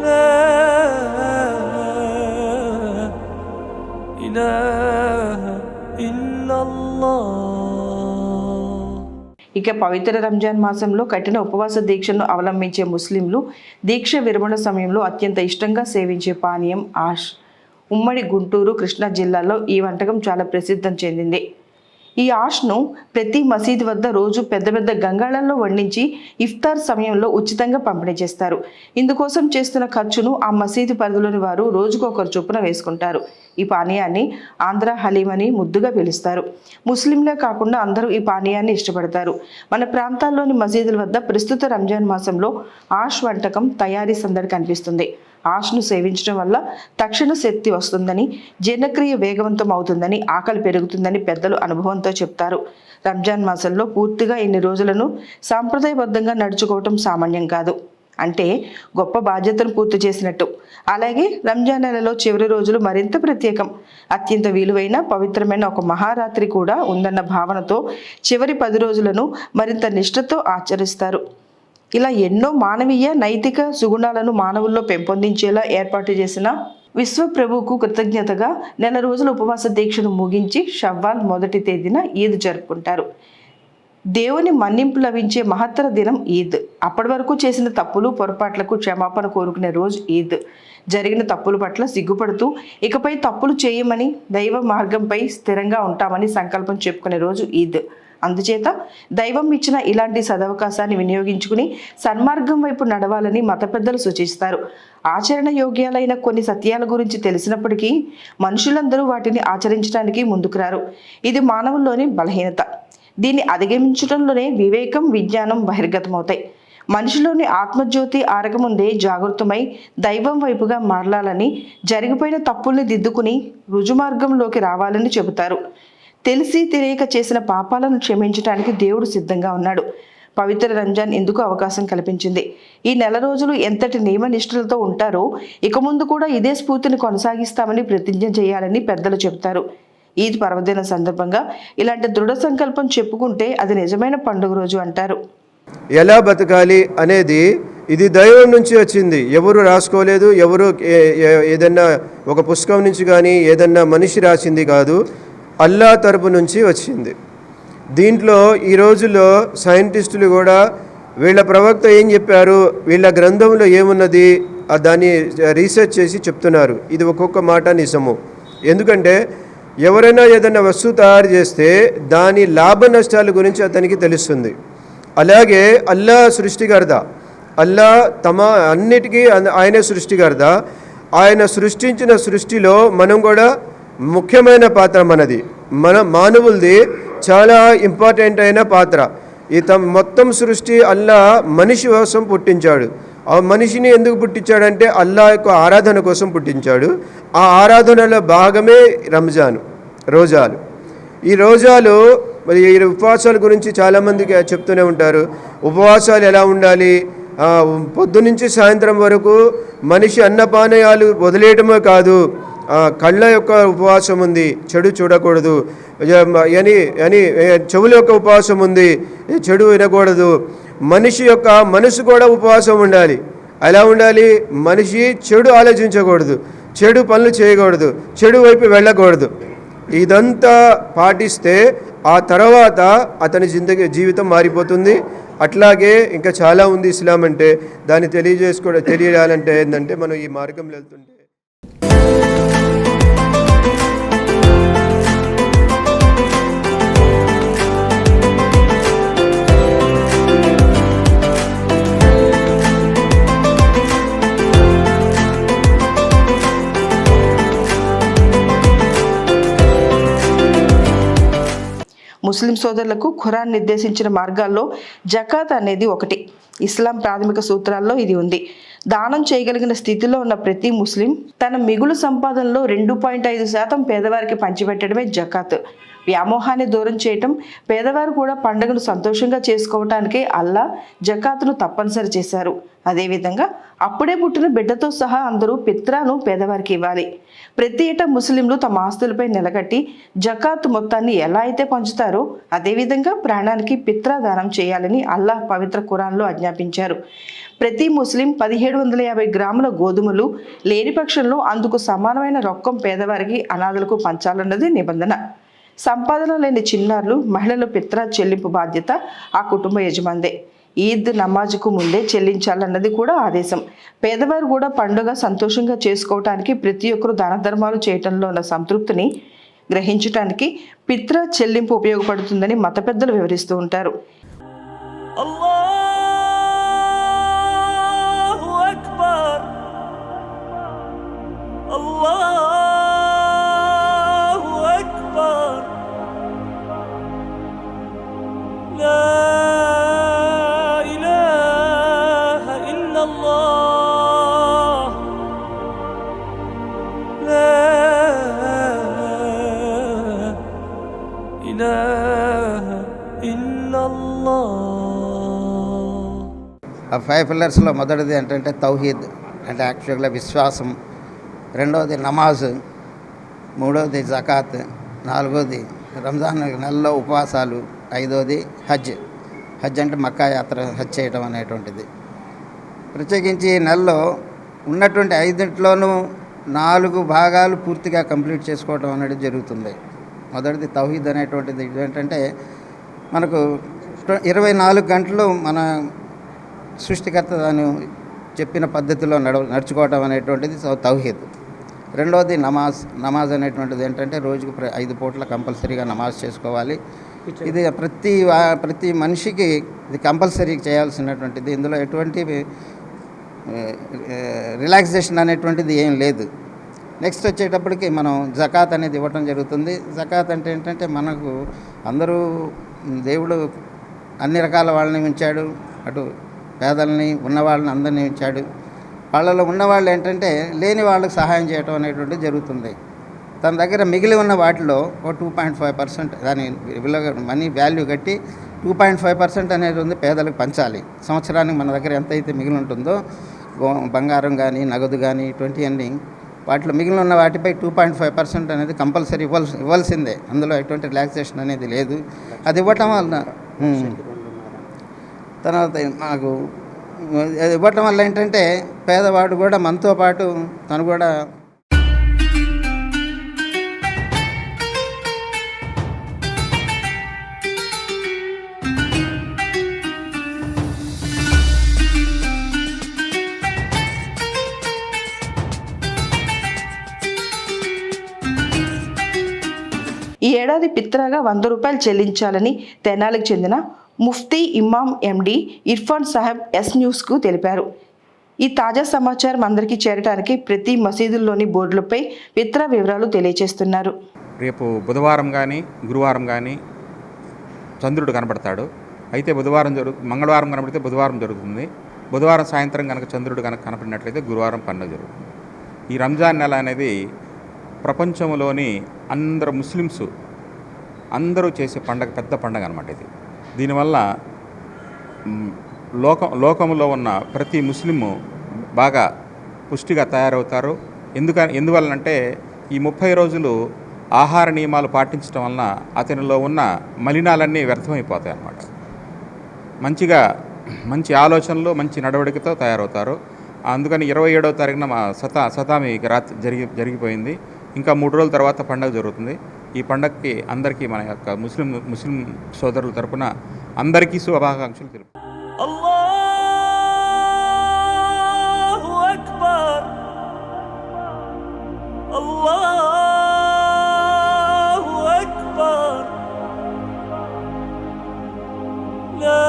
ला इलाहा इल्लल्लाह। ఇక పవిత్ర రంజాన్ మాసంలో కఠిన ఉపవాస దీక్షను అవలంబించే ముస్లింలు దీక్ష విరమణ సమయంలో అత్యంత ఇష్టంగా సేవించే పానీయం ఆష్. ఉమ్మడి గుంటూరు, కృష్ణా జిల్లాలో ఈ వంటకం చాలా ప్రసిద్ధం చెందింది. ఈ ఆష్ను ప్రతి మసీదు వద్ద రోజు పెద్ద పెద్ద గంగాళాల్లో వండించి ఇఫ్తార్ సమయంలో ఉచితంగా పంపిణీ చేస్తారు. ఇందుకోసం చేస్తున్న ఖర్చును ఆ మసీదు పరిధిలోని వారు రోజుకొకరు చొప్పున వేసుకుంటారు. ఈ పానీయాన్ని ఆంధ్ర హలీం అని ముద్దుగా పిలుస్తారు. ముస్లింలే కాకుండా అందరూ ఈ పానీయాన్ని ఇష్టపడతారు. మన ప్రాంతాల్లోని మసీదుల వద్ద ప్రస్తుత రంజాన్ మాసంలో ఆష్ వంటకం తయారీ సందడి కనిపిస్తుంది. ఆష్ను సేవించడం వల్ల తక్షణ శక్తి వస్తుందని, జీర్ణక్రియ వేగవంతం అవుతుందని, ఆకలి పెరుగుతుందని పెద్దలు అనుభవంతో చెప్తారు. రంజాన్ మాసంలో పూర్తిగా ఇన్ని రోజులను సాంప్రదాయబద్ధంగా నడుచుకోవటం సామాన్యం కాదు. అంటే గొప్ప బాధ్యతను పూర్తి చేసినట్టు. అలాగే రంజాన్ నెలలో చివరి రోజులు మరింత ప్రత్యేకం. అత్యంత విలువైన పవిత్రమైన ఒక మహారాత్రి కూడా ఉందన్న భావనతో చివరి 10 రోజులను మరింత నిష్ఠతో ఆచరిస్తారు. ఇలా ఎన్నో మానవీయ నైతిక సుగుణాలను మానవుల్లో పెంపొందించేలా ఏర్పాటు చేసిన విశ్వప్రభువుకు కృతజ్ఞతగా నెల రోజుల ఉపవాస దీక్షను ముగించి షవ్వాల్ మొదటి తేదీన ఈద్ జరుపుకుంటారు. దేవుని మన్నింపు లభించే మహత్తర దినం ఈద్. అప్పటి వరకు చేసిన తప్పులు పొరపాట్లకు క్షమాపణ కోరుకునే రోజు ఈద్. జరిగిన తప్పుల పట్ల సిగ్గుపడుతూ ఇకపై తప్పులు చేయమని, దైవ మార్గంపై స్థిరంగా ఉంటామని సంకల్పం చెప్పుకునే రోజు ఈద్. అందుచేత దైవం ఇచ్చిన ఇలాంటి సదవకాశాన్ని వినియోగించుకుని సన్మార్గం వైపు నడవాలని మత పెద్దలు సూచిస్తారు. ఆచరణ యోగ్యాలైన కొన్ని సత్యాల గురించి తెలిసినప్పటికీ మనుషులందరూ వాటిని ఆచరించడానికి ముందుకు రారు. ఇది మానవుల్లోని బలహీనత. దీన్ని అధిగమించడంలోనే వివేకం, విజ్ఞానం బహిర్గతమవుతాయి. మనిషిలోని ఆత్మజ్యోతి ఆరకముందే జాగృతమై దైవం వైపుగా మారలాలని, జరిగిపోయిన తప్పుల్ని దిద్దుకుని రుజుమార్గంలోకి రావాలని చెబుతారు. తెలిసి తెలియక చేసిన పాపాలను క్షమించడానికి దేవుడు సిద్ధంగా ఉన్నాడు. పవిత్ర రంజాన్ ఎందుకు అవకాశం కల్పించింది. ఈ నెల రోజులు ఎంతటి నియమనిష్ఠులతో ఉంటారో ఇక ముందు కూడా ఇదే స్ఫూర్తిని కొనసాగిస్తామని ప్రతిజ్ఞ చేయాలని పెద్దలు చెబుతారు. ఈద్ పర్వదిన సందర్భంగా ఇలాంటి దృఢ సంకల్పం చెప్పుకుంటే అది నిజమైన పండుగ రోజు అంటారు. ఎలా బతకాలి అనేది ఇది దైవం నుంచి వచ్చింది. ఎవరు రాసుకోలేదు, ఎవరు ఏదన్నా ఒక పుస్తకం నుంచి కానీ ఏదన్నా మనిషి రాసింది కాదు, అల్లా తరపు నుంచి వచ్చింది. దీంట్లో ఈ రోజుల్లో సైంటిస్టులు కూడా వీళ్ళ ప్రవక్త ఏం చెప్పారు, వీళ్ళ గ్రంథంలో ఏమున్నది దాన్ని రీసెర్చ్ చేసి చెప్తున్నారు. ఇది ఒక్కొక్క మాట నిజము. ఎందుకంటే ఎవరైనా ఏదైనా వస్తువు తయారు చేస్తే దాని లాభ నష్టాల గురించి అతనికి తెలుస్తుంది. అలాగే అల్లా సృష్టికర్త, అల్లా తమ అన్నిటికీ ఆయనే సృష్టికర్త. ఆయన సృష్టించిన సృష్టిలో మనం కూడా ముఖ్యమైన పాత్ర మనది. మన మానవులది చాలా ఇంపార్టెంట్ అయిన పాత్ర. ఈ మొత్తం సృష్టి అల్లా మనిషి కోసం పుట్టించాడు. ఆ మనిషిని ఎందుకు పుట్టించాడంటే అల్లా యొక్క ఆరాధన కోసం పుట్టించాడు. ఆ ఆరాధనలో భాగమే రంజాన్, రోజాలు. ఈ రోజాలు మరి ఈ ఉపవాసాల గురించి చాలామందికి చెప్తూనే ఉంటారు. ఉపవాసాలు ఎలా ఉండాలి, పొద్దునుంచి సాయంత్రం వరకు మనిషి అన్నపానయాలు వదిలేయటమే కాదు, కళ్ళ యొక్క ఉపవాసం ఉంది, చెడు చూడకూడదు అని అని చెవుల యొక్క ఉపవాసం ఉంది, చెడు వినకూడదు. మనిషి యొక్క మనసు కూడా ఉపవాసం ఉండాలి. ఎలా ఉండాలి, మనిషి చెడు ఆలోచించకూడదు, చెడు పనులు చేయకూడదు, చెడు వైపు వెళ్ళకూడదు. ఇదంతా పాటిస్తే ఆ తర్వాత అతని జీవితం మారిపోతుంది. అట్లాగే ఇంకా చాలా ఉంది ఇస్లాం అంటే. దాన్ని తెలియాలంటే ఏంటంటే మనం ఈ మార్గంలో వెళ్తుంటే ముస్లిం సోదరులకు ఖురాన్ నిర్దేశించిన మార్గాల్లో జకాత్ అనేది ఒకటి. ఇస్లాం ప్రాథమిక సూత్రాల్లో ఇది ఉంది. దానం చేయగలిగిన స్థితిలో ఉన్న ప్రతి ముస్లిం తన మిగులు సంపాదనలో 2.5% పేదవారికి పంచిపెట్టడమే జకాత్. వ్యామోహాన్ని దూరం చేయటం, పేదవారు కూడా పండుగను సంతోషంగా చేసుకోవటానికే అల్లా జకాతును తప్పనిసరి చేశారు. అదేవిధంగా అప్పుడే పుట్టిన బిడ్డతో సహా అందరూ పిత్రాను పేదవారికి ఇవ్వాలి. ప్రతి ఏటా ముస్లింలు తమ ఆస్తులపై నిలకట్టి జకాత్ మొత్తాన్ని ఎలా అయితే పంచుతారో అదేవిధంగా ప్రాణానికి పిత్రా దానం చేయాలని అల్లాహ్ పవిత్ర ఖురాన్లో ఆజ్ఞాపించారు. ప్రతి ముస్లిం 1750 గ్రాముల గోధుమలు లేని పక్షంలో అందుకు సమానమైన రొక్కం పేదవారికి, అనాథలకు పంచాలన్నది నిబంధన. సంపాదన లేని చిన్నారులు, మహిళల పిత్రా చెల్లింపు బాధ్యత ఆ కుటుంబ యజమానిదే. ఈద్ నమాజ్కు ముందే చెల్లించాలన్నది కూడా ఆదేశం. పేదవారు కూడా పండుగ సంతోషంగా చేసుకోవటానికి, ప్రతి ఒక్కరూ దాన ధర్మాలు చేయటంలో ఉన్న సంతృప్తిని గ్రహించటానికి పిత్రా చెల్లింపు ఉపయోగపడుతుందని మత పెద్దలు వివరిస్తూ ఉంటారు. ఆ 5 పిల్లర్స్లో మొదటిది ఏంటంటే తౌహీద్, అంటే యాక్చువల్గా విశ్వాసం. రెండవది నమాజ్, మూడవది జకాత్, నాలుగవది రంజాన్ నెలలో ఉపవాసాలు, ఐదవది హజ్. హజ్ అంటే మక్కా యాత్ర, హజ్ చేయడం అనేటువంటిది. ప్రత్యేకించి నెలలో ఉన్నటువంటి 5 4 భాగాలు పూర్తిగా కంప్లీట్ చేసుకోవడం అనేది జరుగుతుంది. మొదటిది తౌహీద్ అనేటువంటిది ఏంటంటే మనకు 24 గంటలు మన సృష్టికర్త దాన్ని చెప్పిన పద్ధతిలో నడుచుకోవటం అనేటువంటిది తౌహీద్. రెండవది నమాజ్ అనేటువంటిది ఏంటంటే రోజుకు 5 పూట్ల కంపల్సరీగా నమాజ్ చేసుకోవాలి. ఇది ప్రతి మనిషికి ఇది కంపల్సరీ చేయాల్సినటువంటిది. ఇందులో ఎటువంటి రిలాక్సేషన్ అనేటువంటిది ఏం లేదు. నెక్స్ట్ వచ్చేటప్పటికి మనం జకాత్ అనేది ఇవ్వటం జరుగుతుంది. జకాత్ అంటే ఏంటంటే మనకు అందరూ దేవుడు అన్ని రకాల వాళ్ళని ఉంచాడు. అటు పేదల్ని, ఉన్నవాళ్ళని అందరినీ ఉంచాడు. వాళ్ళలో ఉన్నవాళ్ళు ఏంటంటే లేని వాళ్ళకి సహాయం చేయటం అనేటువంటిది జరుగుతుంది. తన దగ్గర మిగిలి ఉన్న వాటిలో ఒక 2.5% దాని మనీ వాల్యూ కట్టి 2.5% అనేది ఉంది పేదలకు పంచాలి. సంవత్సరానికి మన దగ్గర ఎంత అయితే మిగిలి ఉంటుందో బంగారం కానీ, నగదు కానీ, ఇటువంటి అన్నీ వాటిలో మిగిలిన ఉన్న వాటిపై 2.5% అనేది కంపల్సరీ ఇవ్వాల్సిందే. అందులో ఎటువంటి రిలాక్సేషన్ అనేది లేదు. అది ఇవ్వటం వల్ల తర్వాత మాకు ఇవ్వటం వల్ల ఏంటంటే పేదవాడు కూడా మనతో పాటు తను కూడా ఈ ఏడాది పిత్రాగా 100 రూపాయలు చెల్లించాలని తెనాలికి చెందిన ముఫ్తీ ఇమాం ఎండి ఇర్ఫాన్ సాహెబ్ ఎస్ న్యూస్కు తెలిపారు. ఈ తాజా సమాచారం అందరికీ చేరడానికి ప్రతి మసీదుల్లోని బోర్డులపై పిత్రా వివరాలు తెలియజేస్తున్నారు. రేపు బుధవారం కానీ గురువారం కానీ చంద్రుడు కనబడతాడు. అయితే మంగళవారం కనబడితే బుధవారం జరుగుతుంది. బుధవారం సాయంత్రం కనుక చంద్రుడు కనుక కనపడినట్లయితే గురువారం పండుగ జరుగుతుంది. ఈ రంజాన్ నెల అనేది ప్రపంచంలోని అందరు ముస్లిమ్స్ అందరూ చేసే పండగ, పెద్ద పండగ అన్నమాట ఇది. దీనివల్ల లోకంలో ఉన్న ప్రతి ముస్లిము బాగా పుష్టిగా తయారవుతారు. ఎందువలనంటే ఈ 30 రోజులు ఆహార నియమాలు పాటించడం వలన అతనిలో ఉన్న మలినాలన్నీ వ్యర్థమైపోతాయి అన్నమాట. మంచి ఆలోచనలు, మంచి నడవడికతో తయారవుతారు. అందుకని 27వ తారీఖున మా సతామి రాత్రి జరిగిపోయింది. ఇంకా 3 రోజుల తర్వాత పండుగ జరుగుతుంది. ఈ పండగకి అందరికీ మన యొక్క ముస్లిం సోదరుల తరపున అందరికీ శుభాకాంక్షలు తెలుపు. అల్లాహు అక్బర్, అల్లాహు అక్బర్, లా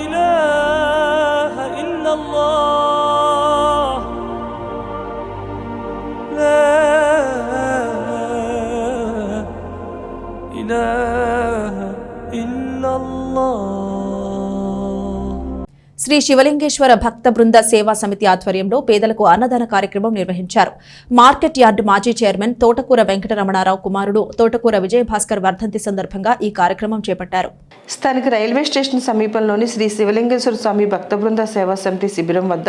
ఇలాహ ఇల్లల్లాహ్, లా ఇలాహ శివలింగేశ్వర భక్త బృంద సేవా సమితి ఆధ్వర్యంలో పేదలకు అన్నదాన కార్యక్రమం నిర్వహించారు. మార్కెట్ యార్డు మాజీ చైర్మన్ తోటకూర వెంకటరమణారావు కుమారుడు తోటకూర విజయభాస్కర్ వర్ధంతి సందర్భంగా ఈ కార్యక్రమం చేపట్టారు. స్థానిక రైల్వే స్టేషన్ సమీపంలోని శ్రీ శివలింగేశ్వర స్వామి భక్త బృంద సేవా సమితి శిబిరం వద్ద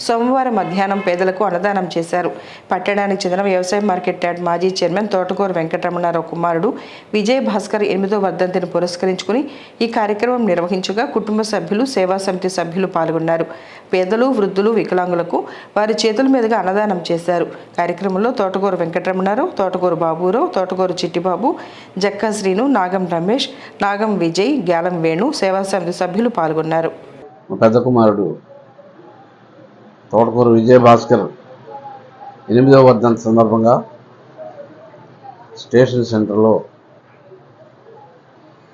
సోమవారం మధ్యాహ్నం పేదలకు అన్నదానం చేశారు. పట్టణానికి చెందిన వ్యవసాయ మార్కెట్ యార్డ్ మాజీ చైర్మన్ తోటకూర వెంకటరమణారావు కుమారుడు విజయభాస్కర్ 8వ వర్ధంతిని పురస్కరించుకుని ఈ కార్యక్రమం నిర్వహించగా కుటుంబ సభ్యులు సేవా సమితి సభ్యులు పాల్గొన్నారు. పేదలు, వృద్ధులు, వికలాంగులకు వారి చేతుల మీదుగా అన్నదానం చేశారు. కార్యక్రమంలో తోటకూర వెంకటరమణారావు, తోటకూర బాబురావు, తోటకూర చిట్టిబాబు, జక్కా శ్రీను, నాగం రమేష్, నాగం విజయ్, గ్యాలం వేణు సేవా సమితి సభ్యులు పాల్గొన్నారు. పెద్ద కుమారుడు తోటకూర విజయభాస్కర్ 8వ వర్ధంతి సందర్భంగా స్టేషన్ సెంటర్లో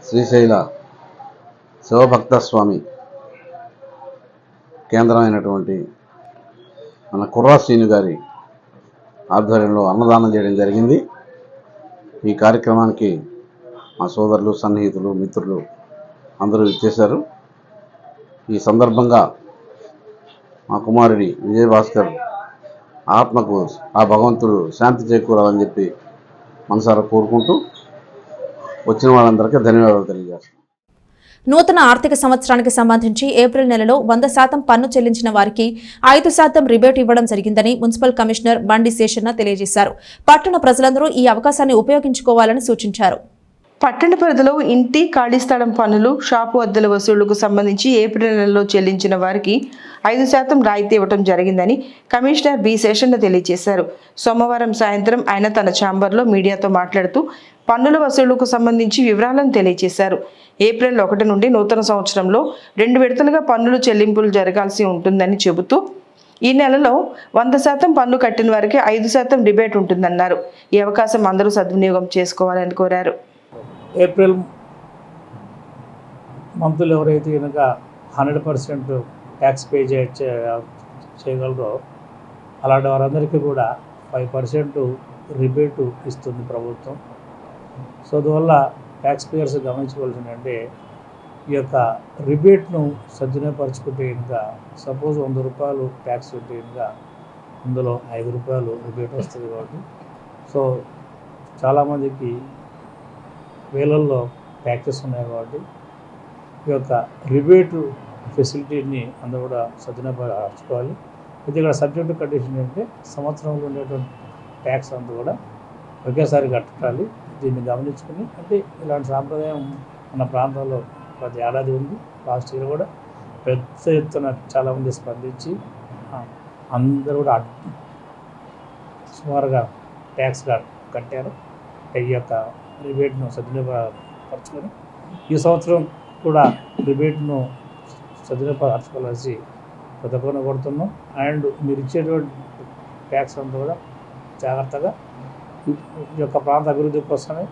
శ్రీశైల శివభక్త స్వామి కేంద్రమైనటువంటి మన కుర్రా శ్రీను గారి ఆధ్వర్యంలో అన్నదానం చేయడం జరిగింది. ఈ కార్యక్రమానికి మా సోదరులు, సన్నిహితులు, మిత్రులు అందరూ ఇచ్చేశారు. ఈ సందర్భంగా మా కుమారుడి విజయభాస్కర్ ఆత్మకు ఆ భగవంతుడు శాంతి చేకూరాలని చెప్పి మనసారా కోరుకుంటూ వచ్చిన వాళ్ళందరికీ ధన్యవాదాలు తెలియజేస్తాను. నూతన ఆర్థిక సంవత్సరానికి సంబంధించి ఏప్రిల్ నెలలో 100% పన్ను చెల్లించిన వారికి 5% రిబేట్ ఇవ్వడం జరిగిందని మున్సిపల్ కమిషనర్ బండి శేషన్న తెలియజేశారు. పట్టణ ప్రజలందరూ ఈ అవకాశాన్ని ఉపయోగించుకోవాలని సూచించారు. పట్టణ పరిధిలో ఇంటి, ఖాళీ స్థలం పన్నులు, షాపు అద్దెల వసూళ్లకు సంబంధించి ఏప్రిల్ నెలలో చెల్లించిన వారికి 5% రాయితీ ఇవ్వడం జరిగిందని కమిషనర్ బి శేషన్న తెలియజేశారు. సోమవారం సాయంత్రం ఆయన తన ఛాంబర్లో మీడియాతో మాట్లాడుతూ పన్నుల వసూళ్లకు సంబంధించి వివరాలను తెలియజేశారు. ఏప్రిల్ 1 నుండి నూతన సంవత్సరంలో 2 విడతలుగా పన్నులు చెల్లింపులు జరగాల్సి ఉంటుందని చెబుతూ ఈ నెలలో 100% పన్ను కట్టిన వారికి 5% రిబేట్ ఉంటుందన్నారు. ఈ అవకాశం అందరూ సద్వినియోగం చేసుకోవాలని కోరారు. ఏప్రిల్ మంత్లో ఎవరైతే కనుక 100% ట్యాక్స్ పే చేయగలరో అలాంటి వారందరికీ కూడా 5% రిబేటు ఇస్తుంది ప్రభుత్వం. సో అందువల్ల ట్యాక్స్ పేయర్స్ గమనించవలసిందంటే ఈ యొక్క రిబేట్ను సద్వినియోగపరచుకుంటే కనుక సపోజ్ 100 రూపాయలు ట్యాక్స్ ఉంటే కనుక అందులో 5 రూపాయలు రిబేట్ వస్తుంది. కాబట్టి సో చాలామందికి వేలల్లో ట్యాక్సెస్ ఉన్నాయి కాబట్టి ఈ యొక్క రిబేటు ఫెసిలిటీని అందరూ కూడా సద్వినియోగపరచుకోవాలి. అయితే ఇక్కడ సబ్జెక్టు కండిషన్ ఏంటంటే సంవత్సరంలో ఉండేటువంటి ట్యాక్స్ అంతా కూడా ఒకేసారి కట్టాలి. దీన్ని గమనించుకుని అంటే ఇలాంటి సాంప్రదాయం మన ప్రాంతంలో ప్రతి ఏడాది ఉంది. లాస్ట్ ఇయర్ కూడా పెద్ద ఎత్తున చాలామంది స్పందించి అందరూ కూడా సుమారుగా ట్యాక్స్ కట్టారు. ఈ యొక్క రిబేట్ను సద్వినియోగపరచుకొని ఈ సంవత్సరం కూడా రిబేట్ను సద్వినియోగపరచుకోవాల్సి ప్రతి ఒక్కరిని కొడుతున్నాం. అండ్ మీరు ఇచ్చేటువంటి ట్యాక్స్ అంతా కూడా జాగ్రత్తగా ఈ యొక్క ప్రాంత అభివృద్ధి కోసమే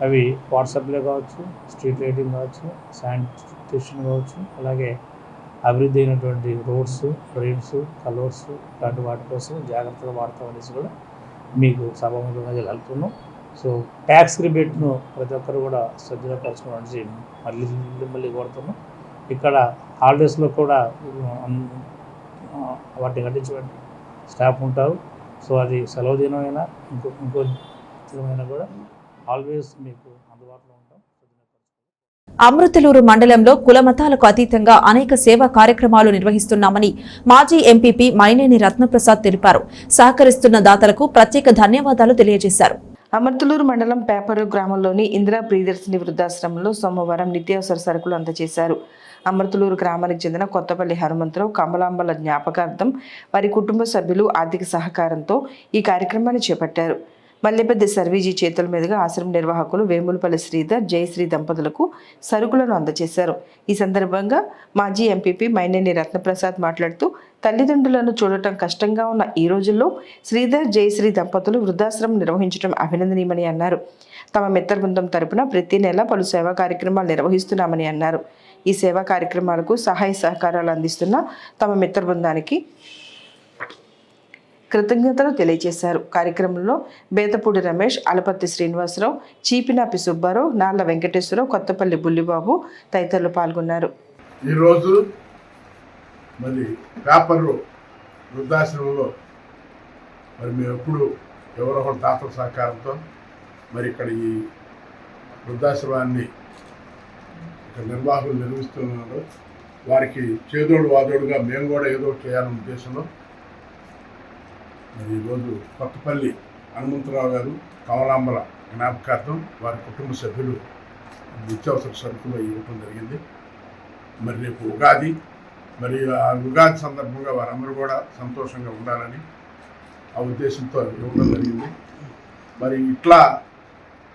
అవి వాట్సాప్లే కావచ్చు, స్ట్రీట్ లైటింగ్ కావచ్చు, శానిటేషన్ కావచ్చు, అలాగే అభివృద్ధి అయినటువంటి రోడ్స్, డ్రైన్స్, కలర్స్ ఇలాంటి వాటి కోసం జాగ్రత్తగా వాడతామనేసి కూడా మీకు సభాముఖంగా వెళ్తున్నాం. సో ట్యాక్స్ రిబేట్ను ప్రతి ఒక్కరు కూడా సద్వినియోగపరచుకోవాలని మళ్ళీ కోరుతున్నాం. ఇక్కడ హాలిడేస్లో కూడా వాటిని కట్టించేటువంటి స్టాఫ్ ఉంటారు. సో అది సెలవు దినమైనా ఇంకో దినమైనా కూడా ఆల్వేస్ మీకు అందుబాటులో ఉంటాం. అమృతలూరు మండలంలో కులమతాలకు అతీతంగా అనేక సేవా కార్యక్రమాలు నిర్వహిస్తున్నామని మాజీ ఎంపీపీ మైనేని రత్నప్రసాద్ తెలిపారు. సహకరిస్తున్న దాతలకు ప్రత్యేక ధన్యవాదాలు తెలియజేశారు. అమృతలూరు మండలం పేపరు గ్రామంలోని ఇందిరా ప్రియదర్శిని వృద్ధాశ్రమంలో సోమవారం నిత్యావసర సరుకులు అందజేశారు. అమృతలూరు గ్రామానికి చెందిన కొత్తపల్లి హనుమంతరావు కమలాంబల జ్ఞాపకార్థం వారి కుటుంబ సభ్యులు ఆర్థిక సహకారంతో ఈ కార్యక్రమాన్ని చేపట్టారు. మల్లెపెద్ది సర్వీజీ చేతుల మీదుగా ఆశ్రమం నిర్వాహకులు వేములపల్లి శ్రీధర్, జయశ్రీ దంపతులకు సరుకులను అందజేశారు. ఈ సందర్భంగా మాజీ ఎంపీపీ మైనేని రత్నప్రసాద్ మాట్లాడుతూ తల్లిదండ్రులను చూడటం కష్టంగా ఉన్న ఈ రోజుల్లో శ్రీధర్, జయశ్రీ దంపతులు వృద్ధాశ్రమం నిర్వహించడం అభినందనీయమని అన్నారు. తమ మిత్ర బృందం తరపున ప్రతి నెల పలు సేవా కార్యక్రమాలు నిర్వహిస్తున్నామని అన్నారు. ఈ సేవా కార్యక్రమాలకు సహాయ సహకారాలు అందిస్తున్న తమ మిత్ర బృందానికి కృతజ్ఞతలు తెలియజేశారు. కార్యక్రమంలో బేతపూడి రమేష్, అలపత్తి శ్రీనివాసరావు, చీపినాపి సుబ్బారావు, నాళ్ల వెంకటేశ్వరరావు, కొత్తపల్లి బుల్లిబాబు తదితరులు పాల్గొన్నారు. ఈరోజు మరి పేపరు వృద్ధాశ్రమంలో మరి మేము ఎప్పుడు ఎవరో ఒకటి దాతల సహకారంతో మరి ఇక్కడ ఈ వృద్ధాశ్రమాన్ని ఇక్కడ నిర్వాహకులు నిర్వహిస్తున్నారు. వారికి చేదోడు వాదోడుగా మేము కూడా ఏదో చేయాలనే ఉద్దేశంలో మరి ఈరోజు కొత్తపల్లి హనుమంతరావు గారు కమలాంబల జ్ఞాపకార్థం వారి కుటుంబ సభ్యులు నిత్యావసర సరుకులు ఇవ్వటం జరిగింది. మరి రేపు ఉగాది, మరి ఆ ఉగాది సందర్భంగా వారందరూ కూడా సంతోషంగా ఉండాలని ఆ ఉద్దేశంతో ఇవ్వడం జరిగింది. మరి ఇట్లా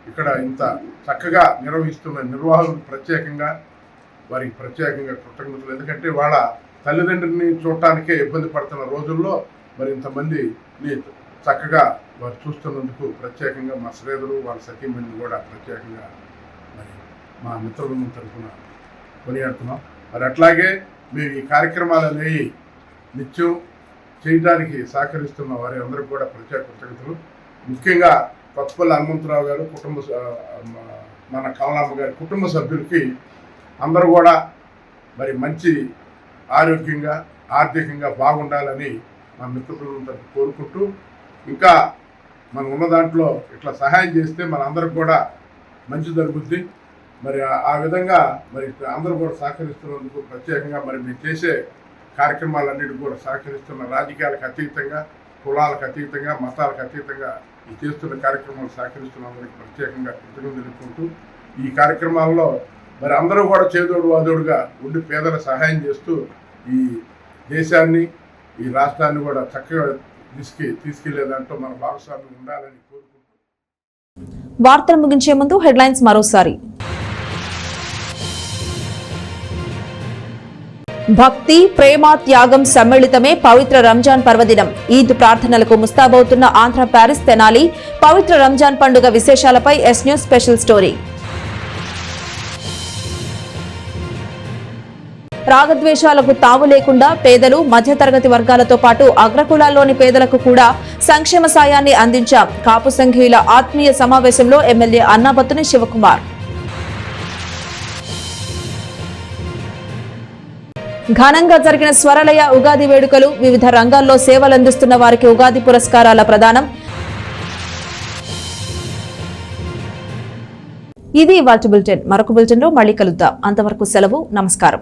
ఇక్కడ ఇంత చక్కగా నిర్వహిస్తున్న నిర్వాహకులకు ప్రత్యేకంగా వారికి ప్రత్యేకంగా కృతజ్ఞతలు. ఎందుకంటే వాళ్ళ తల్లిదండ్రులని చూడటానికే ఇబ్బంది పడుతున్న రోజుల్లో మరి ఇంతమందిని చక్కగా వారు చూస్తున్నందుకు ప్రత్యేకంగా మా శ్రీధరు వాళ్ళ సతీమణిని కూడా ప్రత్యేకంగా మరి మా మిత్రుల తరఫున కొనియాడుతున్నాం. మరి అట్లాగే మేము ఈ కార్యక్రమాలు అనేవి నిత్యం చేయడానికి సహకరిస్తున్న వారి అందరికీ కూడా ప్రత్యేక కృతజ్ఞతలు. ముఖ్యంగా కొత్తపల్లి హనుమంతరావు గారు మన కమలాంబ గారి కుటుంబ సభ్యులకి అందరూ కూడా మరి మంచి ఆరోగ్యంగా ఆర్థికంగా బాగుండాలని మా మిత్రులంతా కోరుకుంటూ, ఇంకా మనం ఉన్న దాంట్లో ఇట్లా సహాయం చేస్తే మనందరికి కూడా మంచి జరుగుద్ది. మరి ఆ విధంగా మరి అందరూ కూడా సహకరిస్తున్నందుకు ప్రత్యేకంగా మరి మేము చేసే కార్యక్రమాలన్నిటికీ కూడా సహకరిస్తున్న రాజకీయాలకు అతీతంగా, కులాలకు అతీతంగా, మతాలకు అతీతంగా ఈ చేస్తున్న కార్యక్రమాలు సహకరిస్తున్న అందరికీ ప్రత్యేకంగా కృతజ్ఞతలు తెలుపుకుంటూ, ఈ కార్యక్రమాల్లో మరి అందరూ కూడా చేదోడు వాదోడుగా ఉండి పేదల సహాయం చేస్తూ ఈ దేశాన్ని, ఈ రాష్ట్రాన్ని కూడా చక్కగా తీసుకెళ్లేదంటూ మన భాగస్వామ్యం ఉండాలని కోరుకుంటూ వార్తలు ముగించే ముందు హెడ్లైన్స్ మరోసారి. భక్తి, ప్రేమ, త్యాగం సమ్మిళితమే పవిత్ర రంజాన్ పర్వదినం. ఈద్ ప్రార్థనలకు ముస్తాబవుతున్న ఆంధ్ర ప్యారిస్ తెనాలి. పవిత్ర రంజాన్ పండుగ విశేషాలపై ఎస్ న్యూస్ స్పెషల్ స్టోరీ. రాగద్వేషాలకు తావు లేకుండా పేదలు, మధ్యతరగతి వర్గాలతో పాటు అగ్రకులాల్లోని పేదలకు కూడా సంక్షేమ సాయాన్ని అందించాం. కాపు సంఘీయుల ఆత్మీయ సమావేశంలో ఎమ్మెల్యే అన్నాబత్తుని శివకుమార్. ఘనంగా జరిగిన స్వరలయ ఉగాది వేడుకలు. వివిధ రంగాల్లో సేవలందిస్తున్న వారికి ఉగాది పురస్కారాల ప్రదానం. ఇది ఇవాల్టి బులెటిన్. మరొక బులెటిన్లో మళ్ళీ కలుద్దాం. అంతవరకు సెలవు. నమస్కారం.